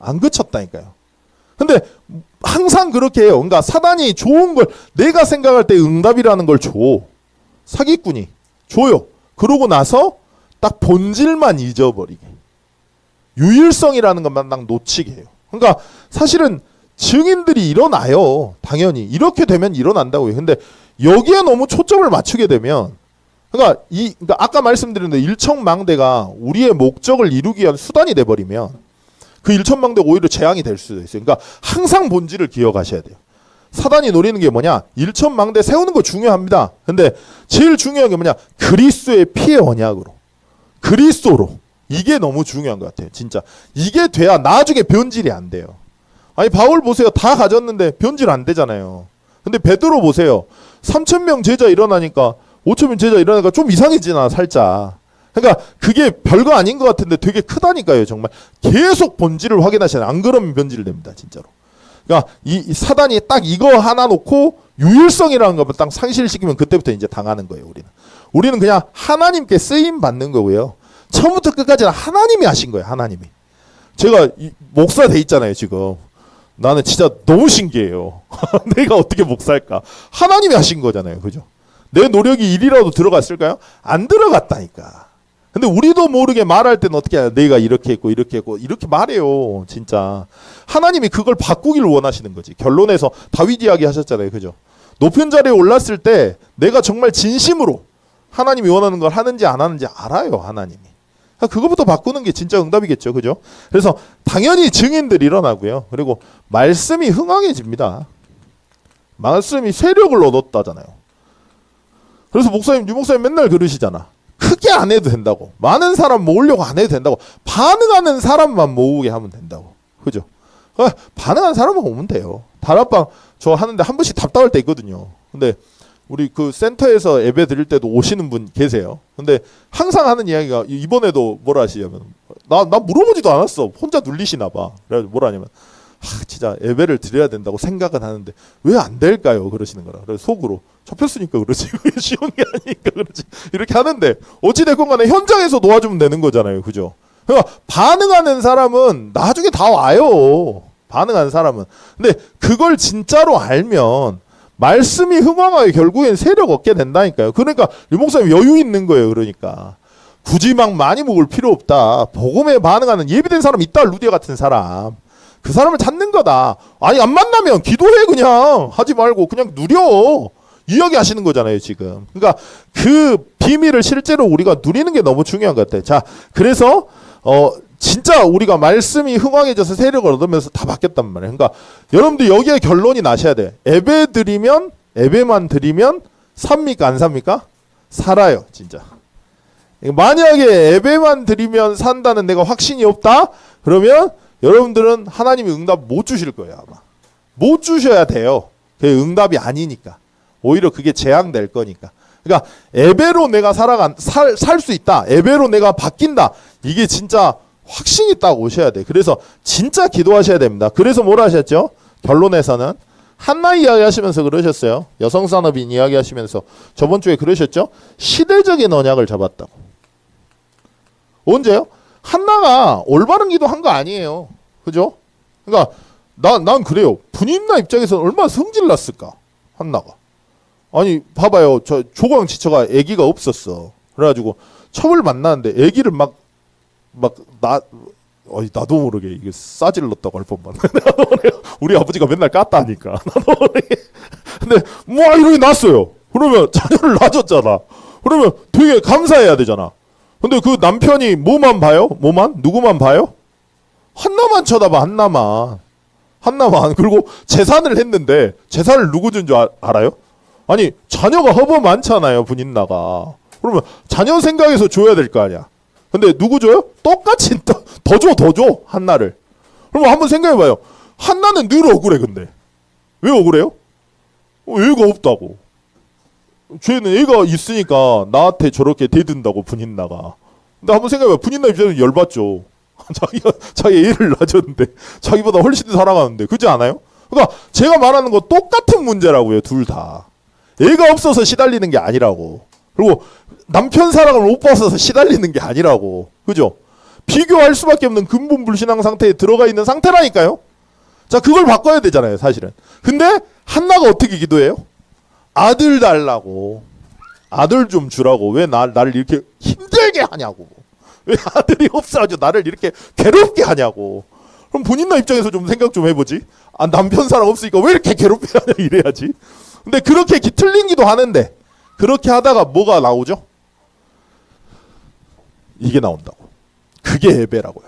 안 그쳤다니까요. 근데 항상 그렇게 해요. 그러니까 사단이 좋은 걸 내가 생각할 때 응답이라는 걸 줘. 사기꾼이 줘요. 그러고 나서 딱 본질만 잊어버리게. 유일성이라는 것만 딱 놓치게 해요. 그러니까 사실은 증인들이 일어나요. 당연히. 이렇게 되면 일어난다고요. 근데 여기에 너무 초점을 맞추게 되면, 그러니까 아까 말씀드린 대로 일천망대가 우리의 목적을 이루기 위한 수단이 돼버리면 그 일천망대가 오히려 재앙이 될 수도 있어요. 그러니까 항상 본질을 기억하셔야 돼요. 사단이 노리는 게 뭐냐? 일천망대 세우는 거 중요합니다. 근데 제일 중요한 게 뭐냐? 그리스도의 피의 언약으로, 그리스도로. 이게 너무 중요한 것 같아요. 진짜 이게 돼야 나중에 변질이 안 돼요. 아니 바울 보세요. 다 가졌는데 변질 안 되잖아요. 근데 베드로 보세요. 3,000명 제자 일어나니까 5,000명 제자 일어나니까 좀 이상해지나 살짝. 그러니까 그게 별거 아닌 것 같은데 되게 크다니까요. 정말 계속 본질을 확인하셔야 돼요. 안 그러면 변질됩니다. 진짜로. 그러니까 이 사단이 딱 이거 하나 놓고 유일성이라는 것만 딱 상실시키면 그때부터 이제 당하는 거예요. 우리는 그냥 하나님께 쓰임 받는 거고요. 처음부터 끝까지는 하나님이 하신 거예요. 하나님이. 제가 목사 돼 있잖아요. 지금. 나는 진짜 너무 신기해요. 내가 어떻게 목사일까? 하나님이 하신 거잖아요. 그죠? 내 노력이 1이라도 들어갔을까요? 안 들어갔다니까. 근데 우리도 모르게 말할 때는 어떻게 해요? 내가 이렇게 했고 이렇게 했고 이렇게 말해요. 진짜. 하나님이 그걸 바꾸기를 원하시는 거지. 결론에서 다윗 이야기 하셨잖아요. 그죠? 높은 자리에 올랐을 때 내가 정말 진심으로 하나님이 원하는 걸 하는지 안 하는지 알아요. 하나님이. 그거부터 바꾸는 게 진짜 응답이겠죠. 그죠? 그래서 당연히 증인들이 일어나고요. 그리고 말씀이 흥황해집니다. 말씀이 세력을 얻었다잖아요. 그래서 유 목사님 맨날 그러시잖아. 크게 안 해도 된다고. 많은 사람 모으려고 안 해도 된다고. 반응하는 사람만 모으게 하면 된다고. 그죠? 반응하는 사람만 오면 돼요. 다락방 저 하는데 한 번씩 답답할 때 있거든요. 근데 우리 그 센터에서 예배 드릴 때도 오시는 분 계세요. 근데 항상 하는 이야기가, 이번에도 뭐라 하시냐면, 나 물어보지도 않았어. 혼자 눌리시나 봐. 그래가지고 뭐라 하냐면, 진짜 예배를 드려야 된다고 생각은 하는데 왜 안 될까요? 그러시는 거라. 그래서 속으로 접혔으니까 그러지. 쉬운 게 아니니까 그러지. 이렇게 하는데 어찌됐건 간에 현장에서 도와주면 되는 거잖아요. 그죠? 그러니까 반응하는 사람은 나중에 다 와요. 반응하는 사람은. 근데 그걸 진짜로 알면 말씀이 흥황하게 결국엔 세력 얻게 된다니까요. 그러니까 유 목사님 여유 있는 거예요. 그러니까 굳이 막 많이 먹을 필요 없다. 복음에 반응하는 예비된 사람 있다. 루디아 같은 사람. 그 사람을 찾는 거다. 아니 안 만나면 기도해. 그냥 하지 말고 그냥 누려. 이야기 하시는 거잖아요. 지금. 그러니까 그 비밀을 실제로 우리가 누리는 게 너무 중요한 것 같아요. 자, 그래서 진짜 우리가 말씀이 흥왕해져서 세력을 얻으면서 다 바뀌었단 말이에요. 그러니까 여러분들 여기에 결론이 나셔야 돼. 예배만 드리면 삽니까 안 삽니까? 살아요 진짜. 만약에 예배만 드리면 산다는 내가 확신이 없다? 그러면 여러분들은 하나님이 응답 못 주실 거예요 아마. 못 주셔야 돼요. 그게 응답이 아니니까. 오히려 그게 재앙될 거니까. 그러니까 예배로 내가 살 수 있다. 예배로 내가 바뀐다. 이게 진짜 확신이 딱 오셔야 돼. 그래서 진짜 기도하셔야 됩니다. 그래서 뭘 하셨죠? 결론에서는 한나 이야기 하시면서 그러셨어요. 여성산업인 이야기 하시면서 저번 주에 그러셨죠? 시대적인 언약을 잡았다고. 언제요? 한나가 올바른 기도 한 거 아니에요. 그죠? 그러니까 난 그래요. 분인나 입장에서는 얼마나 성질났을까? 한나가. 아니 봐봐요. 저 조광 지처가 아기가 없었어. 그래가지고 첩을 만나는데 아기를 나도 모르게 이게 싸질렀다고 할 뻔만. 우리 아버지가 맨날 깠다니까. 나도 모르게. 근데 뭐 이렇게 낳았어요. 그러면 자녀를 낳아줬잖아. 그러면 되게 감사해야 되잖아. 근데 그 남편이 뭐만 봐요? 누구만 봐요? 한나만 쳐다봐. 한나만. 그리고 재산을 했는데 재산을 누구 준 줄 알아요? 아니 자녀가 허브 많잖아요. 분인나가. 그러면 자녀 생각해서 줘야 될 거 아니야. 근데 누구 줘요? 똑같이 더 줘 한나를. 그럼 한번 생각해봐요. 한나는 늘 억울해. 근데 왜 억울해요? 애가 없다고. 쟤는 애가 있으니까 나한테 저렇게 대든다고 분인나가. 근데 한번 생각해봐요. 분인나 입장에서 열받죠. 자기 애를 낳아줬는데 자기보다 훨씬 살아가는데. 그렇지 않아요? 그러니까 제가 말하는 거 똑같은 문제라고요. 둘 다. 애가 없어서 시달리는 게 아니라고. 그리고 남편 사랑을 못 받아서 시달리는 게 아니라고. 그죠? 비교할 수밖에 없는 근본 불신앙 상태에 들어가 있는 상태라니까요. 자, 그걸 바꿔야 되잖아요, 사실은. 근데 한나가 어떻게 기도해요? 아들 달라고. 아들 좀 주라고. 왜 나를 이렇게 힘들게 하냐고. 왜 아들이 없어가지고 나를 이렇게 괴롭게 하냐고. 그럼 본인나 입장에서 좀 생각 좀 해보지. 남편 사랑 없으니까 왜 이렇게 괴롭게 하냐 이래야지. 근데 그렇게 틀린 기도 하는데 그렇게 하다가 뭐가 나오죠? 이게 나온다고. 그게 예배라고요.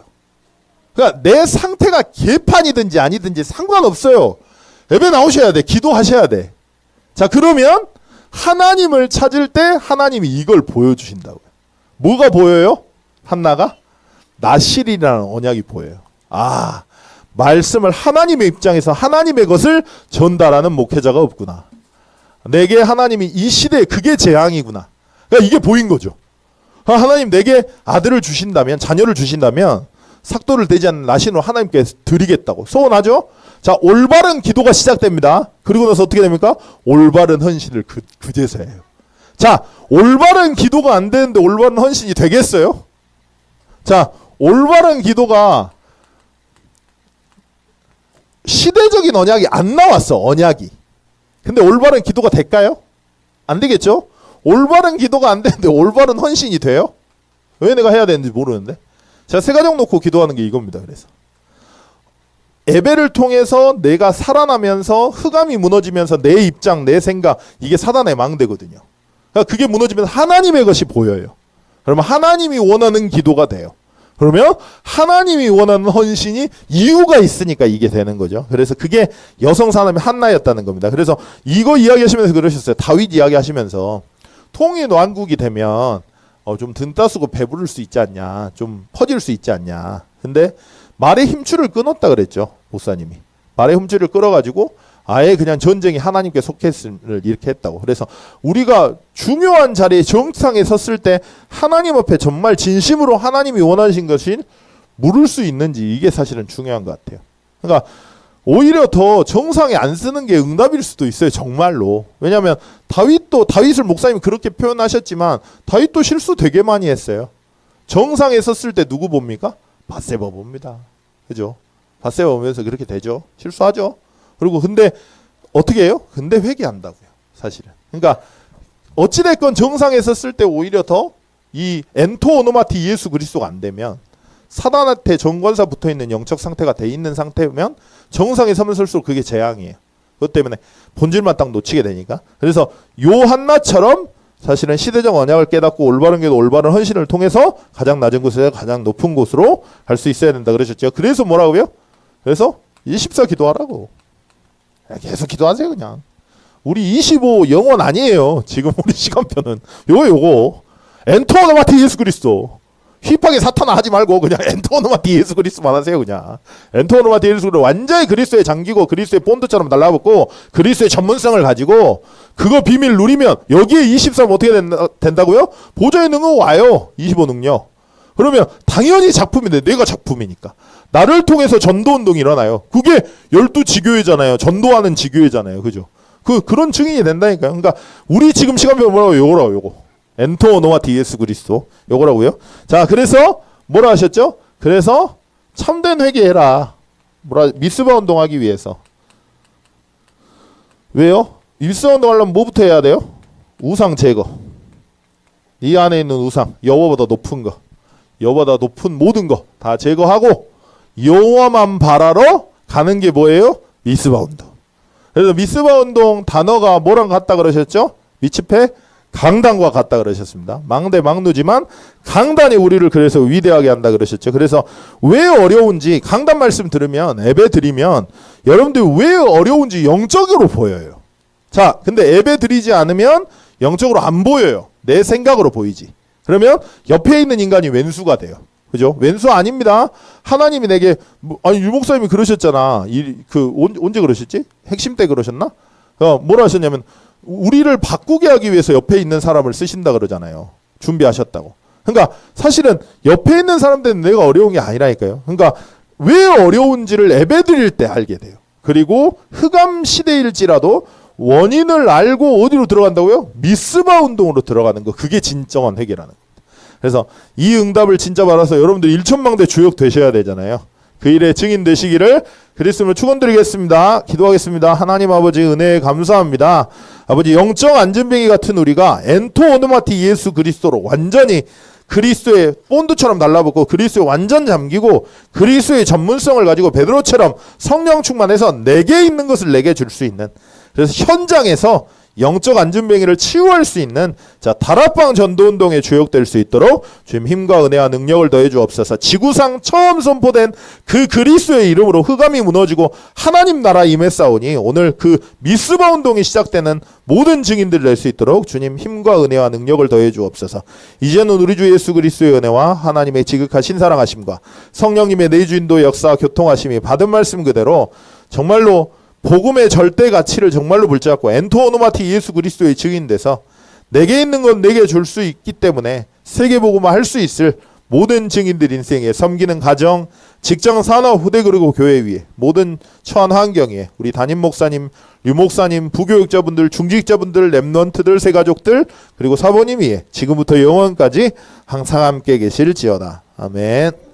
그러니까 내 상태가 개판이든지 아니든지 상관없어요. 예배 나오셔야 돼. 기도하셔야 돼. 자, 그러면 하나님을 찾을 때 하나님이 이걸 보여주신다고요. 뭐가 보여요? 한나가? 나실이라는 언약이 보여요. 아, 말씀을 하나님의 입장에서 하나님의 것을 전달하는 목회자가 없구나. 내게 하나님이 이 시대에 그게 재앙이구나. 그러니까 이게 보인 거죠. 하나님 내게 아들을 주신다면, 자녀를 주신다면 삭도를 대지 않는 나신으로 하나님께 드리겠다고 소원하죠. 자, 올바른 기도가 시작됩니다. 그리고 나서 어떻게 됩니까? 올바른 헌신을 그제서 해요. 자, 올바른 기도가 안 되는데 올바른 헌신이 되겠어요? 자, 올바른 기도가 시대적인 언약이 안 나왔어. 언약이. 근데 올바른 기도가 될까요? 안 되겠죠? 올바른 기도가 안 되는데 올바른 헌신이 돼요? 왜 내가 해야 되는지 모르는데. 제가 세 가정 놓고 기도하는 게 이겁니다. 그래서 예배를 통해서 내가 살아나면서 흑암이 무너지면서 내 입장, 내 생각, 이게 사단의 망대거든요. 그러니까 그게 무너지면서 하나님의 것이 보여요. 그러면 하나님이 원하는 기도가 돼요. 그러면 하나님이 원하는 헌신이 이유가 있으니까 이게 되는 거죠. 그래서 그게 여성 산업의 한나였다는 겁니다. 그래서 이거 이야기하시면서 그러셨어요. 다윗 이야기하시면서 통일 왕국이 되면 좀 든따쓰고 배부를 수 있지 않냐, 좀 퍼질 수 있지 않냐. 근데 말의 힘줄을 끊었다 그랬죠. 목사님이. 말의 힘줄을 끌어가지고 아예 그냥 전쟁이 하나님께 속했음을 이렇게 했다고. 그래서 우리가 중요한 자리에 정상에 섰을 때 하나님 앞에 정말 진심으로 하나님이 원하신 것이 물을 수 있는지, 이게 사실은 중요한 것 같아요. 그러니까 오히려 더 정상에 안 쓰는 게 응답일 수도 있어요. 정말로. 왜냐하면 다윗을 목사님이 그렇게 표현하셨지만 다윗도 실수 되게 많이 했어요. 정상에 섰을 때 누구 봅니까? 밧세바 봅니다. 그죠? 밧세바 보면서 그렇게 되죠. 실수하죠. 그리고 근데 어떻게 해요? 근데 회개한다고요. 사실은. 그러니까 어찌됐건 정상에 섰을 때 오히려 더 이 엔토 오노마티 예수 그리스도가 안 되면, 사단한테 정권사 붙어있는 영적 상태가 돼 있는 상태면 정상에 서면 설수록 그게 재앙이에요. 그것 때문에 본질만 딱 놓치게 되니까. 그래서 요한나처럼 사실은 시대적 언약을 깨닫고 올바른 궤도 올바른 헌신을 통해서 가장 낮은 곳에서 가장 높은 곳으로 갈 수 있어야 된다 그러셨죠. 그래서 뭐라고요? 그래서 24 기도하라고. 계속 기도하세요 그냥. 우리 25 영원 아니에요. 지금 우리 시간표는 요거 엔터 오노마티 예수 그리스도. 휘파게 사탄아 하지 말고 그냥 엔터 오노마티 예수 그리스도만 하세요 그냥. 엔터 오노마티 예수 그리스도 완전히 그리스도에 잠기고 그리스도의 본드처럼 달라붙고 그리스도의 전문성을 가지고 그거 비밀 누리면 여기에 23 어떻게 된다고요? 보좌의 능은 와요. 25 능력. 그러면 당연히 작품인데 내가 작품이니까 나를 통해서 전도운동이 일어나요. 그게 12지교회잖아요. 전도하는 지교회잖아요. 그죠? 그런 증인이 된다니까요. 그러니까 우리 지금 시간표 뭐라고 요거라고 요거. 엔토 오노마티 예수 그리스도 요거라고요. 자, 그래서 뭐라 하셨죠? 그래서 참된 회개해라. 미스바 운동하기 위해서. 왜요? 미스바 운동하려면 뭐부터 해야 돼요? 우상 제거. 이 안에 있는 우상, 여호와보다 높은 거, 여호와보다 높은 모든 거 다 제거하고 여호와만 바라러 가는 게 뭐예요? 미스바 운동. 그래서 미스바 운동 단어가 뭐랑 같다 그러셨죠? 미츠페 강단과 같다 그러셨습니다. 망대 망누지만 강단이 우리를 그래서 위대하게 한다 그러셨죠. 그래서 왜 어려운지 강단 말씀 들으면 예배 드리면 여러분들 왜 어려운지 영적으로 보여요. 자, 근데 예배 드리지 않으면 영적으로 안 보여요. 내 생각으로 보이지. 그러면 옆에 있는 인간이 왼수가 돼요. 그죠? 왼수 아닙니다. 하나님이 내게 아니 유 목사님이 그러셨잖아. 언제 그러셨지? 핵심 때 그러셨나? 뭐라 하셨냐면 우리를 바꾸게 하기 위해서 옆에 있는 사람을 쓰신다 그러잖아요. 준비하셨다고. 그러니까 사실은 옆에 있는 사람들은 내가 어려운 게 아니라니까요. 그러니까 왜 어려운지를 예배 드릴 때 알게 돼요. 그리고 흑암 시대일지라도 원인을 알고 어디로 들어간다고요? 미스바 운동으로 들어가는 거. 그게 진정한 회개라는 겁니다. 그래서 이 응답을 진짜 받아서 여러분들 일천망대 주역 되셔야 되잖아요. 그 일에 증인 되시기를 그리스도를 축원드리겠습니다. 기도하겠습니다. 하나님 아버지 은혜에 감사합니다. 아버지 영적 안전뱅이 같은 우리가 엔토 오노마티 예수 그리스도로 완전히 그리스도의 본드처럼 달라붙고 그리스도에 완전 잠기고 그리스도의 전문성을 가지고 베드로처럼 성령 충만해서 내게 있는 것을 내게 줄 수 있는, 그래서 현장에서 영적 안전뱅이를 치유할 수 있는 다락방 전도운동에 주역될 수 있도록 주님 힘과 은혜와 능력을 더해 주옵소서. 지구상 처음 선포된 그 그리스도의 이름으로 흑암이 무너지고 하나님 나라 임했사오니 오늘 그 미스바 운동이 시작되는 모든 증인들을 낼 수 있도록 주님 힘과 은혜와 능력을 더해 주옵소서. 이제는 우리 주 예수 그리스도의 은혜와 하나님의 지극하신 사랑하심과 성령님의 내주인도 역사와 교통하심이 받은 말씀 그대로 정말로 복음의 절대 가치를 정말로 붙잡고 엔토 오노마티 예수 그리스도의 증인돼서 내게 있는 건 내게 줄 수 있기 때문에 세계 복음화 할 수 있을 모든 증인들 인생에 섬기는 가정, 직장, 산업, 후대 그리고 교회 위에 모든 처한 환경에 우리 담임 목사님, 류 목사님, 부교육자분들, 중직자분들, 렘넌트들, 새가족들 그리고 사모님 위에 지금부터 영원까지 항상 함께 계실지어다. 아멘.